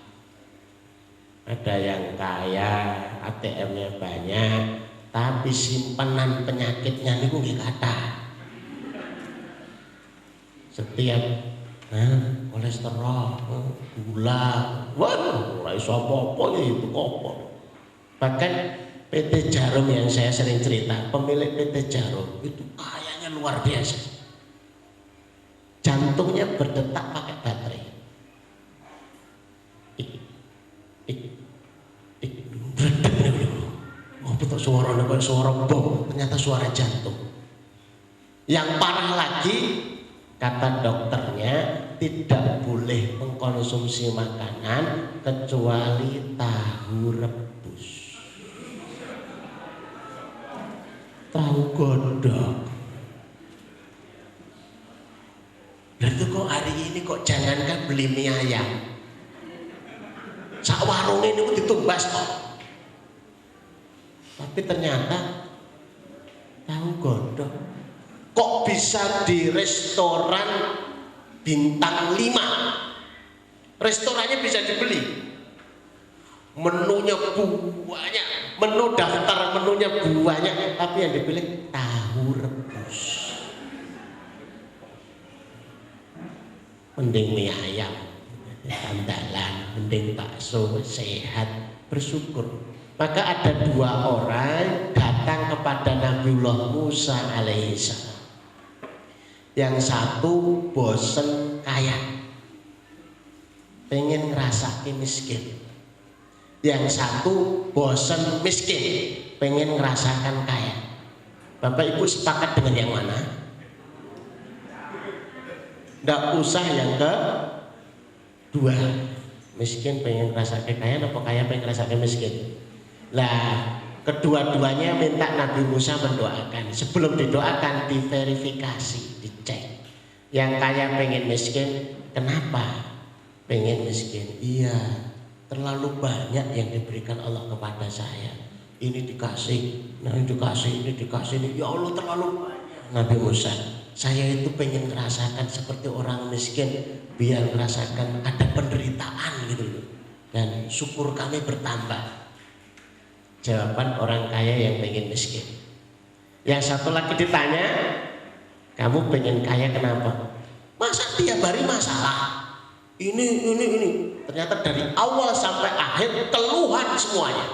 Ada yang kaya, ATM-nya banyak, tapi simpanan penyakitnya niku nggih kathah. Setiap kolesterol, gula, waduh, ora iso apa-apa itu apa. Bahkan PT Jarum yang saya sering cerita, pemilik PT Jarum itu kayaknya luar biasa. Jantungnya berdetak pakai baterai. Oh betul suaranya kayak suara bom, ternyata suara jantung. Yang parah lagi, kata dokternya tidak boleh mengkonsumsi makanan kecuali tahu rebus, tahu godok. Lalu kok hari ini kok jangankan beli mie ayam, sak warung ini ditumbas kok. Tapi ternyata tahu godok kok bisa di restoran bintang 5. Restorannya bisa dibeli. Menunya banyak, menu daftar menunya banyak, tapi yang dipilih tahu rebus. Mending mie ayam andalan, mending bakso sehat, bersyukur. Maka ada 2 orang datang kepada Nabiullah Musa alaihissalam. Yang 1 bosen kaya, pengen ngerasakin miskin. Yang 1 bosen miskin, pengen ngerasakan kaya. Bapak Ibu sepakat dengan yang mana? Nggak usah yang kedua, miskin pengen ngerasakan kaya, apa kaya pengen ngerasakan miskin. Lah kedua-duanya minta Nabi Musa mendoakan. Sebelum didoakan diverifikasi, dicek. Yang kaya pengen miskin, kenapa pengen miskin? Iya, terlalu banyak yang diberikan Allah kepada saya. Ini dikasih, nah ini dikasih, ini dikasih, ini ya Allah terlalu banyak. Nabi Musa, saya itu pengen merasakan seperti orang miskin, biar merasakan ada penderitaan gitu loh, dan syukur kami bertambah. Jawaban orang kaya yang pengen miskin. Yang 1 lagi ditanya, kamu pengen kaya kenapa? Masa tiap hari masalah? Ini. Ternyata dari awal sampai akhir keluhan semuanya.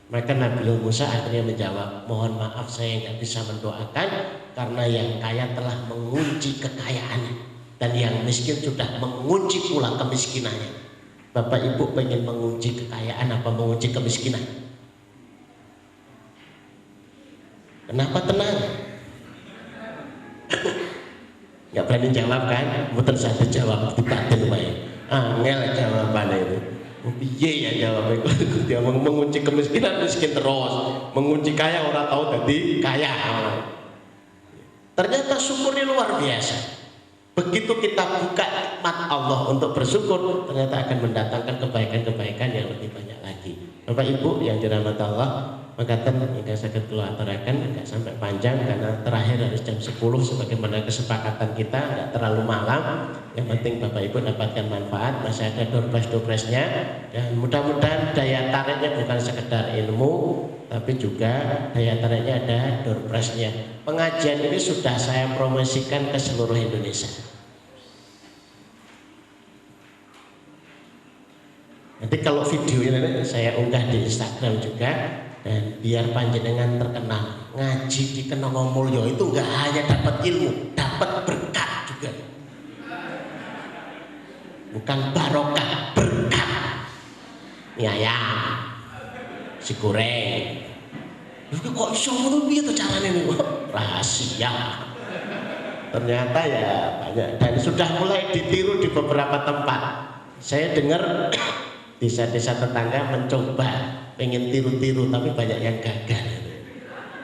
Maka Nabi Musa akhirnya menjawab, mohon maaf saya nggak bisa mendoakan karena yang kaya telah mengunci kekayaannya dan yang miskin sudah mengunci pula kemiskinannya. Bapak Ibu pengen mengunci kekayaan apa mengunci kemiskinan? Kenapa tenang? Nggak berani jawab kan? Betul saya jawab di batin wae. Angel jawabannya itu. Piye ya jawabnya? Dia mengunci kemiskinan miskin terus, mengunci kaya orang tahu jadi kaya. Ternyata syukurnya luar biasa. Begitu kita buka nikmat Allah untuk bersyukur, ternyata akan mendatangkan kebaikan-kebaikan yang lebih banyak lagi. Bapak Ibu yang dirahmati Allah, Mekaten ingkang saged kula aturaken enggak sampai panjang karena terakhir harus jam 10 sebagaimana kesepakatan kita, enggak terlalu malam. Yang penting Bapak Ibu dapatkan manfaat, masih ada door-prize-nya dan mudah-mudahan daya tariknya bukan sekedar ilmu tapi juga daya tariknya ada door prize-nya. Pengajian ini sudah saya promosikan ke seluruh Indonesia. Nanti kalau videonya saya unggah di Instagram juga, dan biar panjenengan terkenal. Ngaji di Kenongomulyo itu enggak hanya dapat ilmu, dapat berkat juga. Bukan barokah, berkat. Ya ya, si goreng. Itu kok iso ngono piye to carane niku? Rahasia. Ternyata ya banyak dan sudah mulai ditiru di beberapa tempat. Saya dengar desa-desa tetangga mencoba pengen tiru-tiru tapi banyak yang gagal.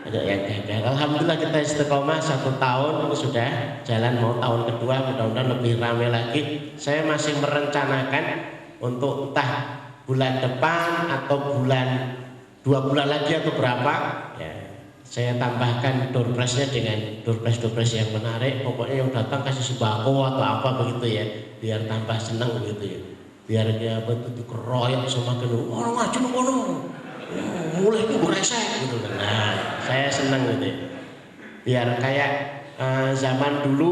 Banyak yang gagal. Alhamdulillah kita istiqomah 1 tahun ini sudah jalan, mau tahun kedua mudah-mudahan lebih ramai lagi. Saya masih merencanakan untuk entah bulan depan atau 2 bulan lagi atau berapa ya, saya tambahkan door prize-nya dengan door prize yang menarik. Pokoknya yang datang kasih sembako atau apa begitu ya, biar tambah senang begitu ya, biar dia betul dikeroyok semakin orang ngaji ngono mulai itu resek gitu. Nah saya senang gitu ya. Biar kayak zaman dulu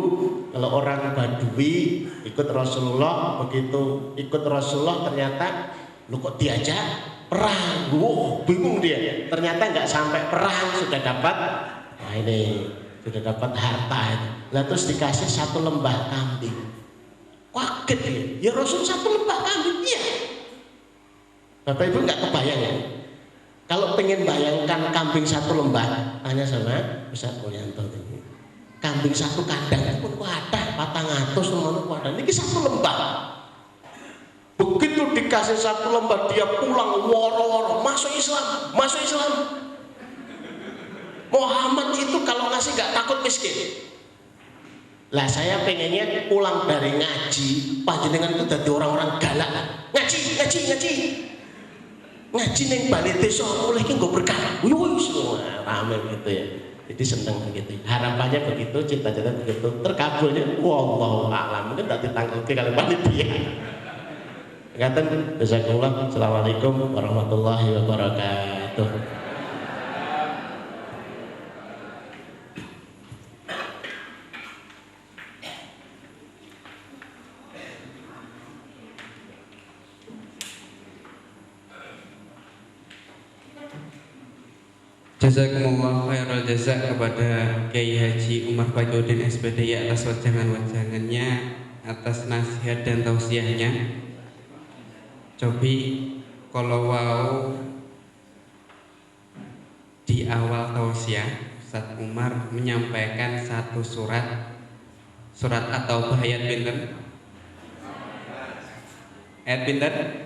kalau orang Badui ikut Rasulullah, begitu ikut Rasulullah ternyata lu kok diajak perang, bingung dia, ternyata nggak sampai perang sudah dapat, nah ini sudah dapat harta itu. Lah terus dikasih 1 lembah kambing, kaget dia, ya Rasul 1 lembah kambing, iya. Bapak Ibu nggak kebayang ya, kalau pengen bayangkan kambing 1 lembah, tanya sama Ustaz Mulyanto ini, kambing 1 kandang pun wadah 400 teman wadah, ini 1 lembah. Begitu dikasih 1 lembah dia pulang woro-woro masuk Islam. Muhammad itu kalau ngasih gak takut miskin. Lah saya pengennya pulang dari ngaji panjenengan itu jadi orang-orang galak. Ngaji neng balik desa mulai ki nggo berkah. Wis rame gitu ya. Jadi seneng begitu. Harapannya begitu, cita-cita begitu. Terkabulnya wallahu a'lam. Mungkin tak ditangguhke kali panitia. Ngaten, jazakumullah. Assalamualaikum warahmatullahi wabarakatuh. Jazakumullah khairal jazak kepada Kiai Haji Umar Bagiuddin SPDI atas wajangan-wajangannya, atas nasihat dan tausiahnya. Cobi kalau wow di awal tausiah Ustaz Umar menyampaikan 1 surat atau ayat pinten? Ayat pinten?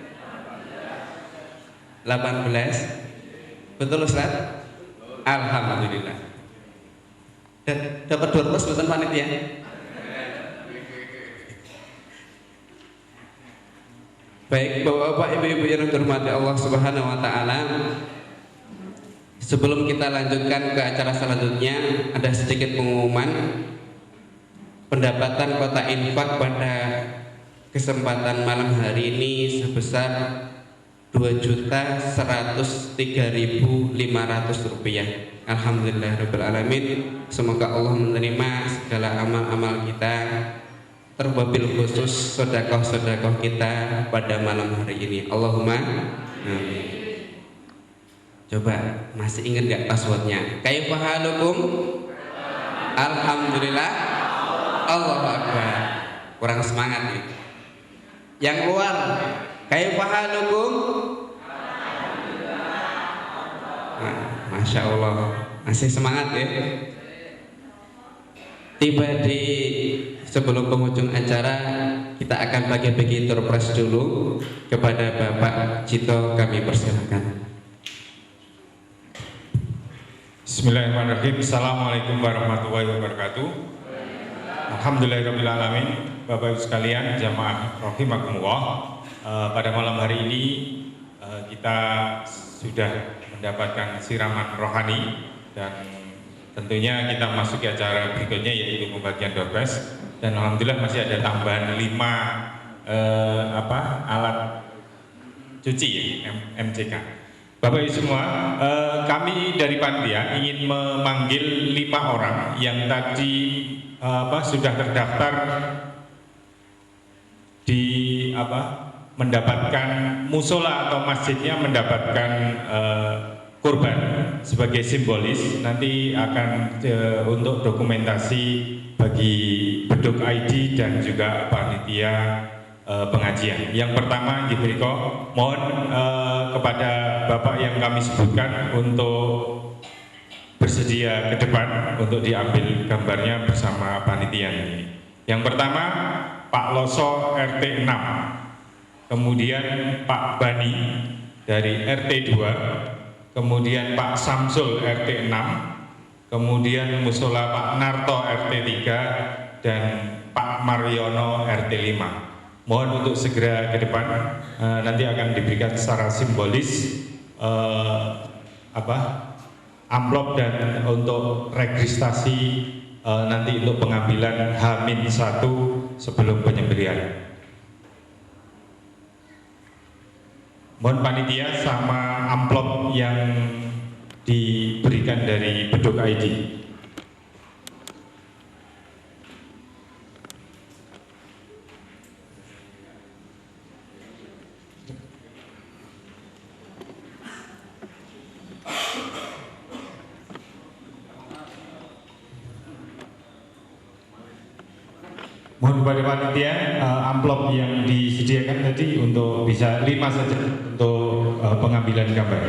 18. Betul Ustaz? Alhamdulillah. Dan dapat 12 betul panitia? Baik Bapak-bapak, Ibu-ibu yang dirahmati Allah Subhanahu wa taala. Sebelum kita lanjutkan ke acara selanjutnya, ada sedikit pengumuman. Pendapatan kota infak pada kesempatan malam hari ini sebesar Rp2.103.500. Alhamdulillahirabbil alamin. Semoga Allah menerima segala amal-amal kita, terlebih khusus sedekah-sedekah kita pada malam hari ini. Allahumma amin. Coba masih ingat gak passwordnya? Kaifa halukum? Alhamdulillah. Allahu akbar. Kurang semangat nih. Yang luar, kaifa halukum? Nah, Masya Allah, masih semangat ya. Tiba di sebelum penghujung acara, kita akan bagi-bagi surprise dulu kepada Bapak Cito, kami persilakan. Bismillahirrahmanirrahim. Assalamualaikum warahmatullahi wabarakatuh. Alhamdulillahirabbil alamin. Bapak Ibu sekalian, jamaah rahimakumullah. Pada malam hari ini kita sudah mendapatkan siraman rohani, dan tentunya kita masuk ke acara berikutnya yaitu pembagian door prize, dan alhamdulillah masih ada tambahan 5 alat cuci ya, MCK. Bapak Ibu semua, kami dari panitia ingin memanggil 5 orang yang tadi sudah terdaftar di mendapatkan musola atau masjidnya mendapatkan kurban sebagai simbolis. Nanti akan untuk dokumentasi bagi beduk ID dan juga panitia pengajian. Yang pertama, Gibriko, mohon kepada Bapak yang kami sebutkan untuk bersedia ke depan untuk diambil gambarnya bersama panitia ini. Yang pertama, Pak Loso RT 6, kemudian Pak Bani dari RT 2, kemudian Pak Samsul RT 6, kemudian Musola Pak Narto RT 3, dan Pak Mariono RT 5. Mohon untuk segera ke depan, nanti akan diberikan secara simbolis amplop dan untuk registrasi nanti untuk pengambilan H-1 sebelum penyembelihan. Mohon panitia sama amplop yang diberikan dari beduk ID. Mohon kepada panitia amplop yang disediakan tadi untuk bisa 5 saja untuk pengambilan gambar.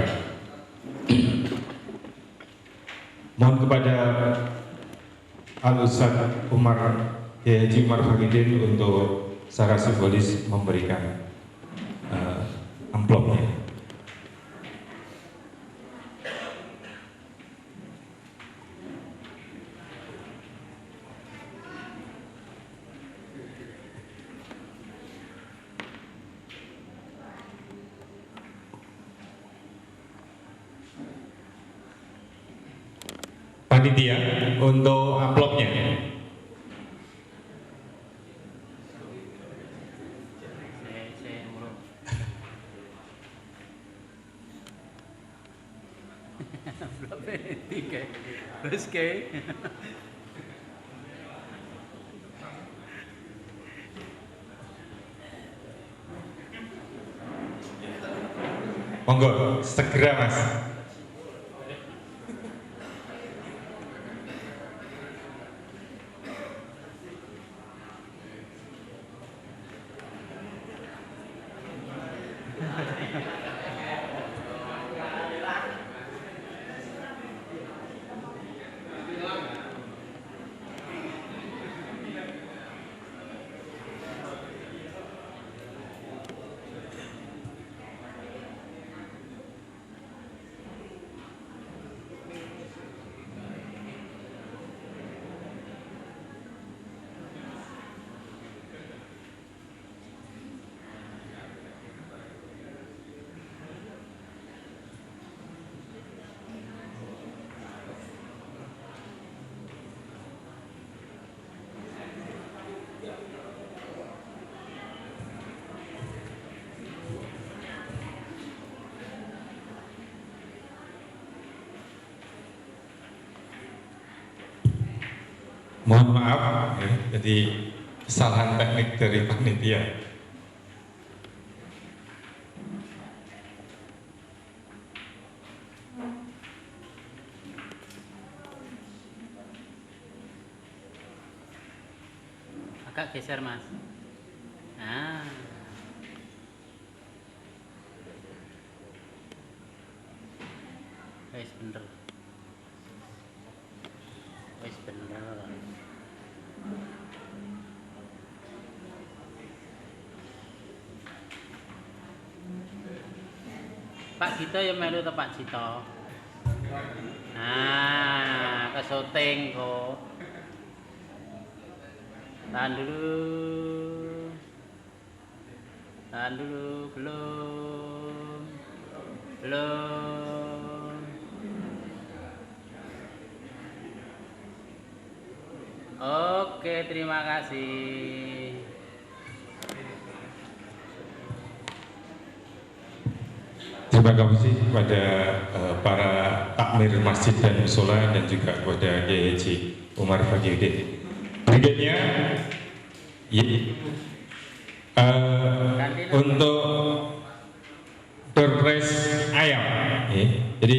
Mohon kepada Al-Ustaz Umar Haji Umar Fakidin untuk secara simbolis memberikan amplopnya. Panitia untuk amplopnya. Monggo segera Mas. Mohon maaf, ya, jadi kesalahan teknik dari panitia. Agak geser Mas. Nah. Wes bener. Wes bener. Pak Gito ya melu to Pak Gito. Nah, ke syuting kok. Tahan dulu. Tahan dulu, belum. Belum. Oke, terima kasih. Terima kasih kepada para takmir masjid dan musola dan juga kepada Kiai Haji Umar Fakihudin. Berikutnya untuk Doorpress ayam, jadi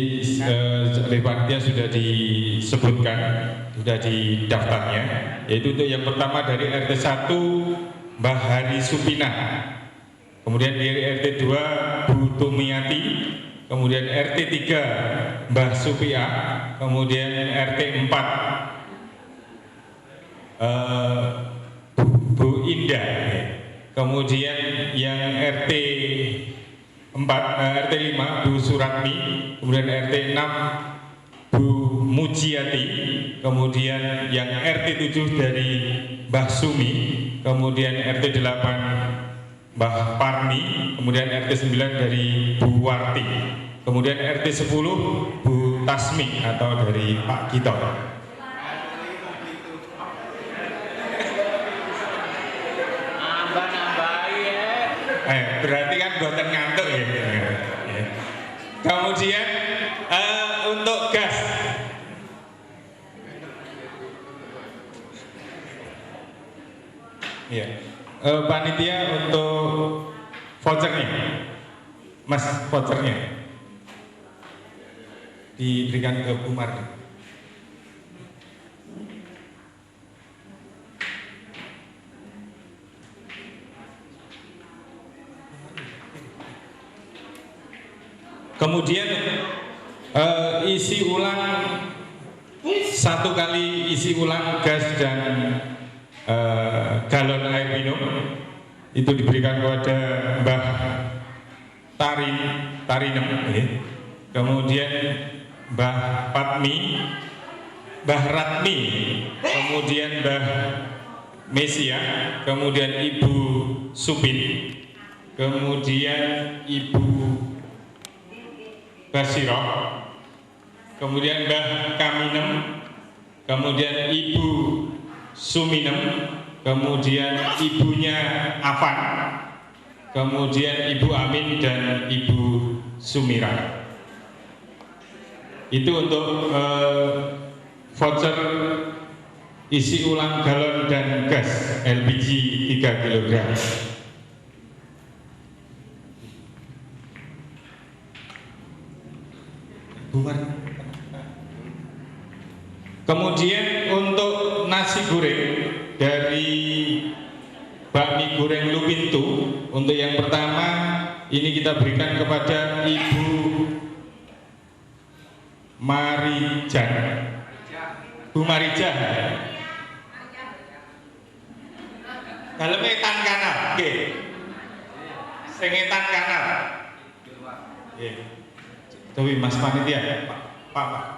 oleh panitia sudah disebutkan, sudah di daftarnya, yaitu untuk yang pertama dari RT 1 Mbah Hari Supina, kemudian dari RT 2 Bu Tumiati, kemudian RT 3 Mbah Supia, kemudian RT 4 Bu Indah, kemudian yang RT 5 Bu Suratmi, kemudian RT 6 Bu Mujiati, kemudian yang RT 7 dari Mbah Sumi, kemudian RT 8 Mbah Parmi, kemudian RT 9 dari Bu Warti, kemudian RT 10 Bu Tasmi atau dari Pak Gito. Berarti kan buatan ngantuk ya. Kemudian untuk gas, ya, panitia untuk vouchernya, Mas, vouchernya diberikan ke Bu Mardi. Kemudian isi ulang 1 kali isi ulang gas dan galon air minum itu diberikan kepada Mbah Tarinem, kemudian Mbah Patmi, Mbah Ratmi, kemudian Mbah Mesia, kemudian Ibu Supin, kemudian Ibu Basiro, kemudian Mbah Kaminem, kemudian Ibu Suminem, kemudian ibunya Afan, kemudian Ibu Amin dan Ibu Sumira. Itu untuk voucher isi ulang galon dan gas LPG 3 kg. Kemudian untuk nasi goreng dari bakmi goreng Lupintu, untuk yang pertama ini kita berikan kepada Ibu Marijan, Bu Marijan. Dalam etan kanal, oke. Sengetan kanal. Tapi Mas panitia, Pak.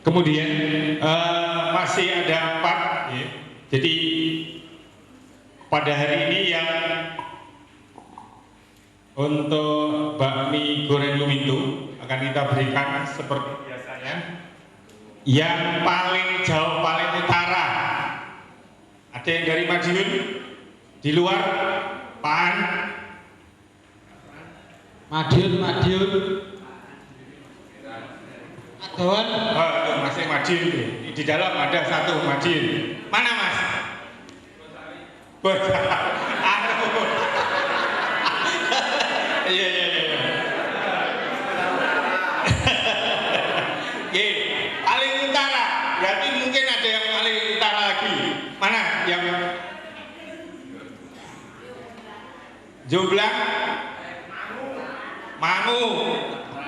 Kemudian masih ada 4, ya. Jadi pada hari ini yang untuk bakmi goreng Lumintu akan kita berikan seperti biasanya. Yang paling jauh, paling utara, ada yang dari Madiun, di luar, Pan. Madiun. Adon. Oh, masih Madiun. Di dalam ada 1 Madiun. Mana Mas? Iya. Paling utara. Berarti mungkin ada yang paling utara lagi. Mana yang Jomblang? Mangu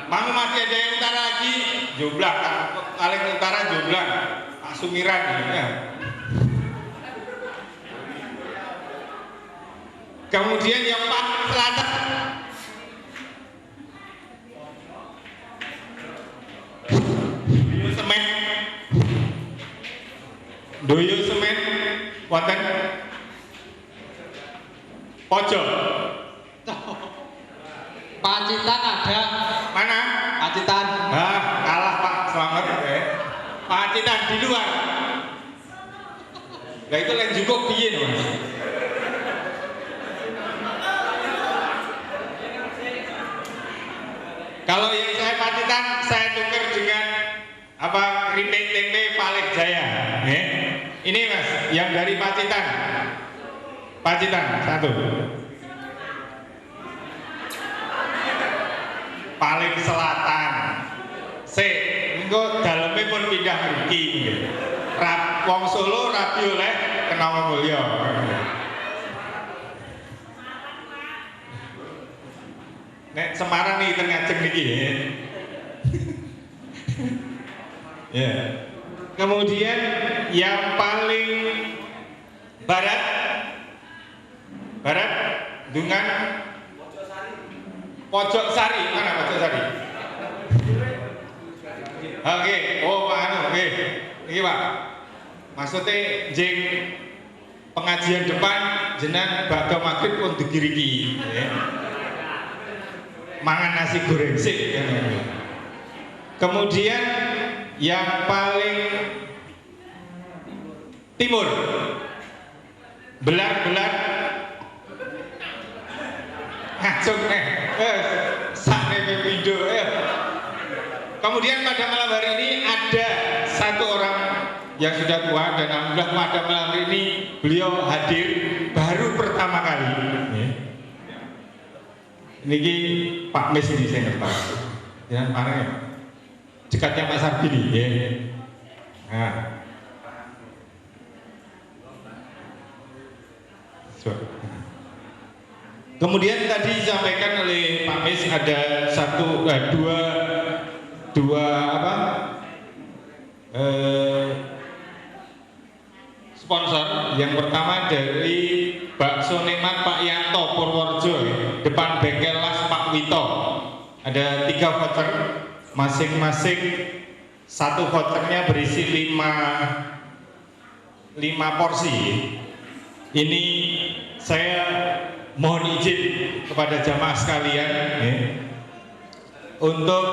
masih ada yang utara lagi. Jomblang, paling utara Jomblang, Pak Sumiran ya. Kemudian yang paling selatan Doyo Semen wonten pojok. Pacitan ada. Mana? Pacitan. Kalah Pak, selamat. di luar. Nah itu yang cukup piye Mas? Kalau yang saya Pacitan saya tukar dengan apa keripik tempe Paling Jaya. Ini Mas, yang dari Pacitan. Pacitan satu. Paling Selatan. Engko daleme pun pindah mriki. Wong Solo rabi oleh kena mulya. Nek Semarang nih ngajeng niki ya. Ya. Kemudian yang paling barat dengan Pojok Sari, mana Pojok Sari? Oke, oh Pak oke. Iki Pak. Maksudnya jeng pengajian depan jenang bakal maghrib pun digiriki ya. Mangan nasi goreng sik ya. Kemudian yang paling timur belar ngacung sakne pindho ya. Kemudian pada malam hari ini ada satu orang yang sudah tua dan alhamdulillah pada malam hari ini beliau hadir baru pertama kali. Niki Pak Mes ini saya ngerti. Ya, mana ya? Dekatnya Pak Sarbini ya. Nah. Kemudian tadi disampaikan oleh Pak Mes ada dua apa? Sponsor. Yang pertama dari Bakso Nemat Pak Yanto Purworejo, depan bengkel las Pak Wito. Ada 3 voucher, masing-masing satu vouchernya berisi 5 porsi. Ini saya mohon izin kepada jamaah sekalian untuk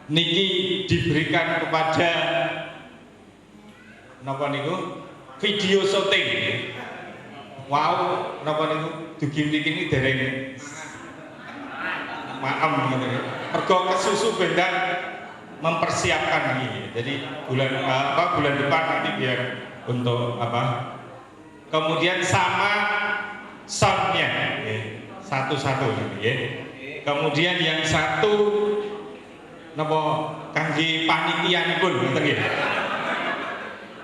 niki diberikan kepada napa niku video syuting. Wow, napa niku dugi mriki ini dereng maem ngono. Mergo kesusu bendan mempersiapkan ini. Jadi bulan depan nanti biar untuk apa? Kemudian sama soundnya satu-satu ya. Kemudian yang satu napa kangge panitia pun ngoten nggih.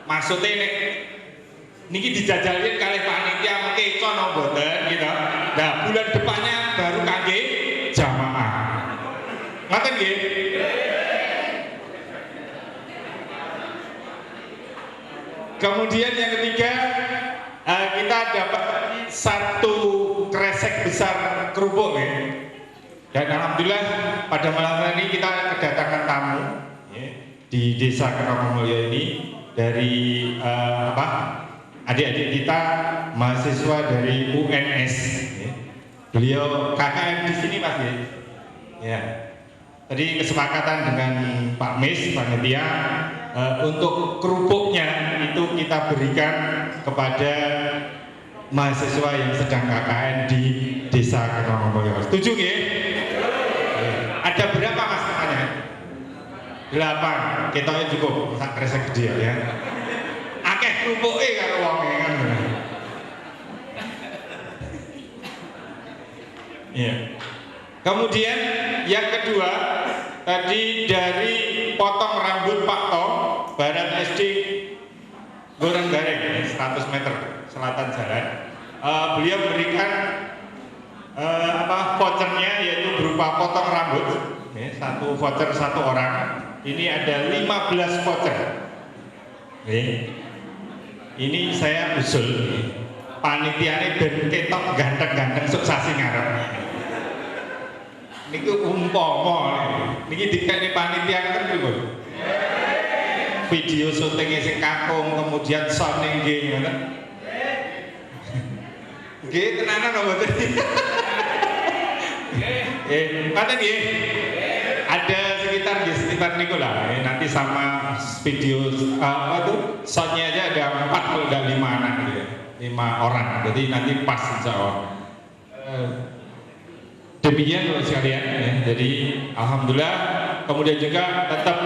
Maksudnya niki dijajalin kali panitia mengke cono mboten gitu. Nah, bulan depannya baru kangge jamaah. Ngoten nggih? Kemudian yang ketiga kita dapat satu kresek besar kerupuk ya. Dan alhamdulillah pada malam hari ini kita kedatangan tamu ya, di Desa Kenomulyo ini dari adik-adik kita mahasiswa dari UNS ya. Beliau KKN di sini Mas ya. Ya. Tadi kesepakatan dengan Pak Mis panitia untuk kerupuknya itu kita berikan kepada mahasiswa yang sedang KKN di Desa Kenomulyo. Setuju nggih? Ada berapa Mas namanya? 8. Ketoknya cukup sak kresek gede ya. Akeh kerupuke karo wonge kan. Iya. Kemudian yang kedua tadi dari potong rambut Pak Tom Barat SD Goreng Gareng 100 meter selatan jalan. Beliau memberikan vouchernya yaitu berupa potong rambut ya, satu voucher satu orang. Ini ada 15 voucher. Ini saya usul panitiane ben ketok ganteng-ganteng sukses ngarep. Niki umpama niki dikene panitia ngoten pripun? Video syuting sing kakung kemudian sounding nggih ngoten. Nggih tenanan apa mboten? Ngoten nggih. Ada sekitar sekitar niku lah. Nanti sama video apa tuh soundnya aja ada 4 kalau ada 5 anak gitu ya. 5 orang. Jadi nanti pas insya Allah. Demikian Bapak sekalian ya. Jadi alhamdulillah, kemudian juga tetap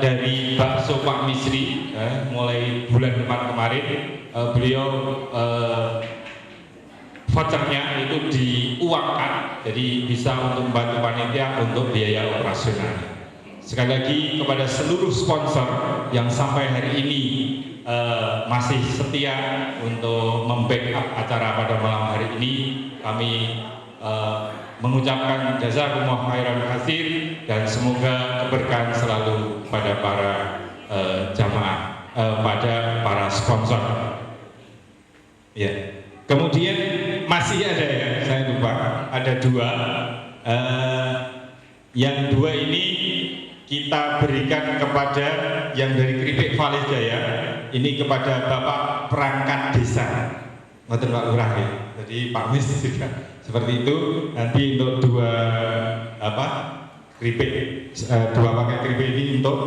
dari bakso Pak Misri mulai bulan depan kemarin beliau vouchernya itu diuangkan, jadi bisa untuk membantu panitia untuk biaya operasional. Sekali lagi kepada seluruh sponsor yang sampai hari ini masih setia untuk membackup acara pada malam hari ini, kami mengucapkan jazakumullah khairan katsir dan semoga keberkahan selalu pada para jamaah, pada para sponsor. Ya. Kemudian masih ada ya, saya lupa, ada 2. Yang 2 ini kita berikan kepada yang dari Kripik Valih Jaya, ini kepada Bapak Perangkat Desa. Ngoten Pak Lurah ya. Jadi Pak Mis juga seperti itu. Nanti untuk 2 kripik, 2 paket kripik ini untuk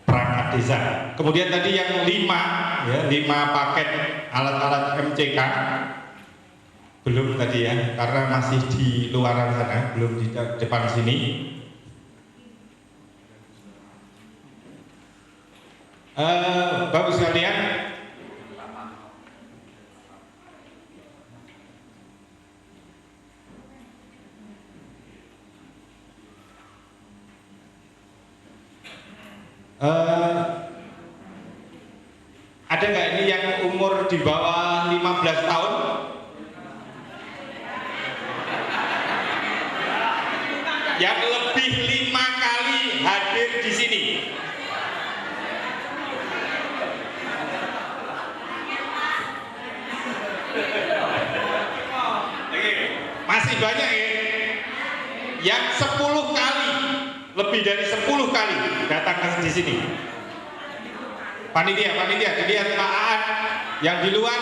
perangkat desa. Kemudian tadi yang 5 paket alat-alat MCK belum tadi ya, karena masih di luaran sana, belum di depan sini. Bapak sekalian, ada nggak ini yang umur di bawah 15 tahun? Yang lebih 5 kali hadir di sini. Oke, masih banyak ya. Yang 10 kali, lebih dari 10 kali datang ke di sini. Panitia, dilihat Pak Aan yang di luar.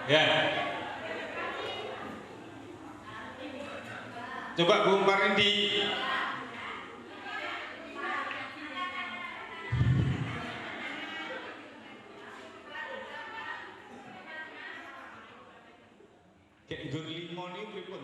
Ya. Coba Bu Marindi. Kayak gur limon ini pripun?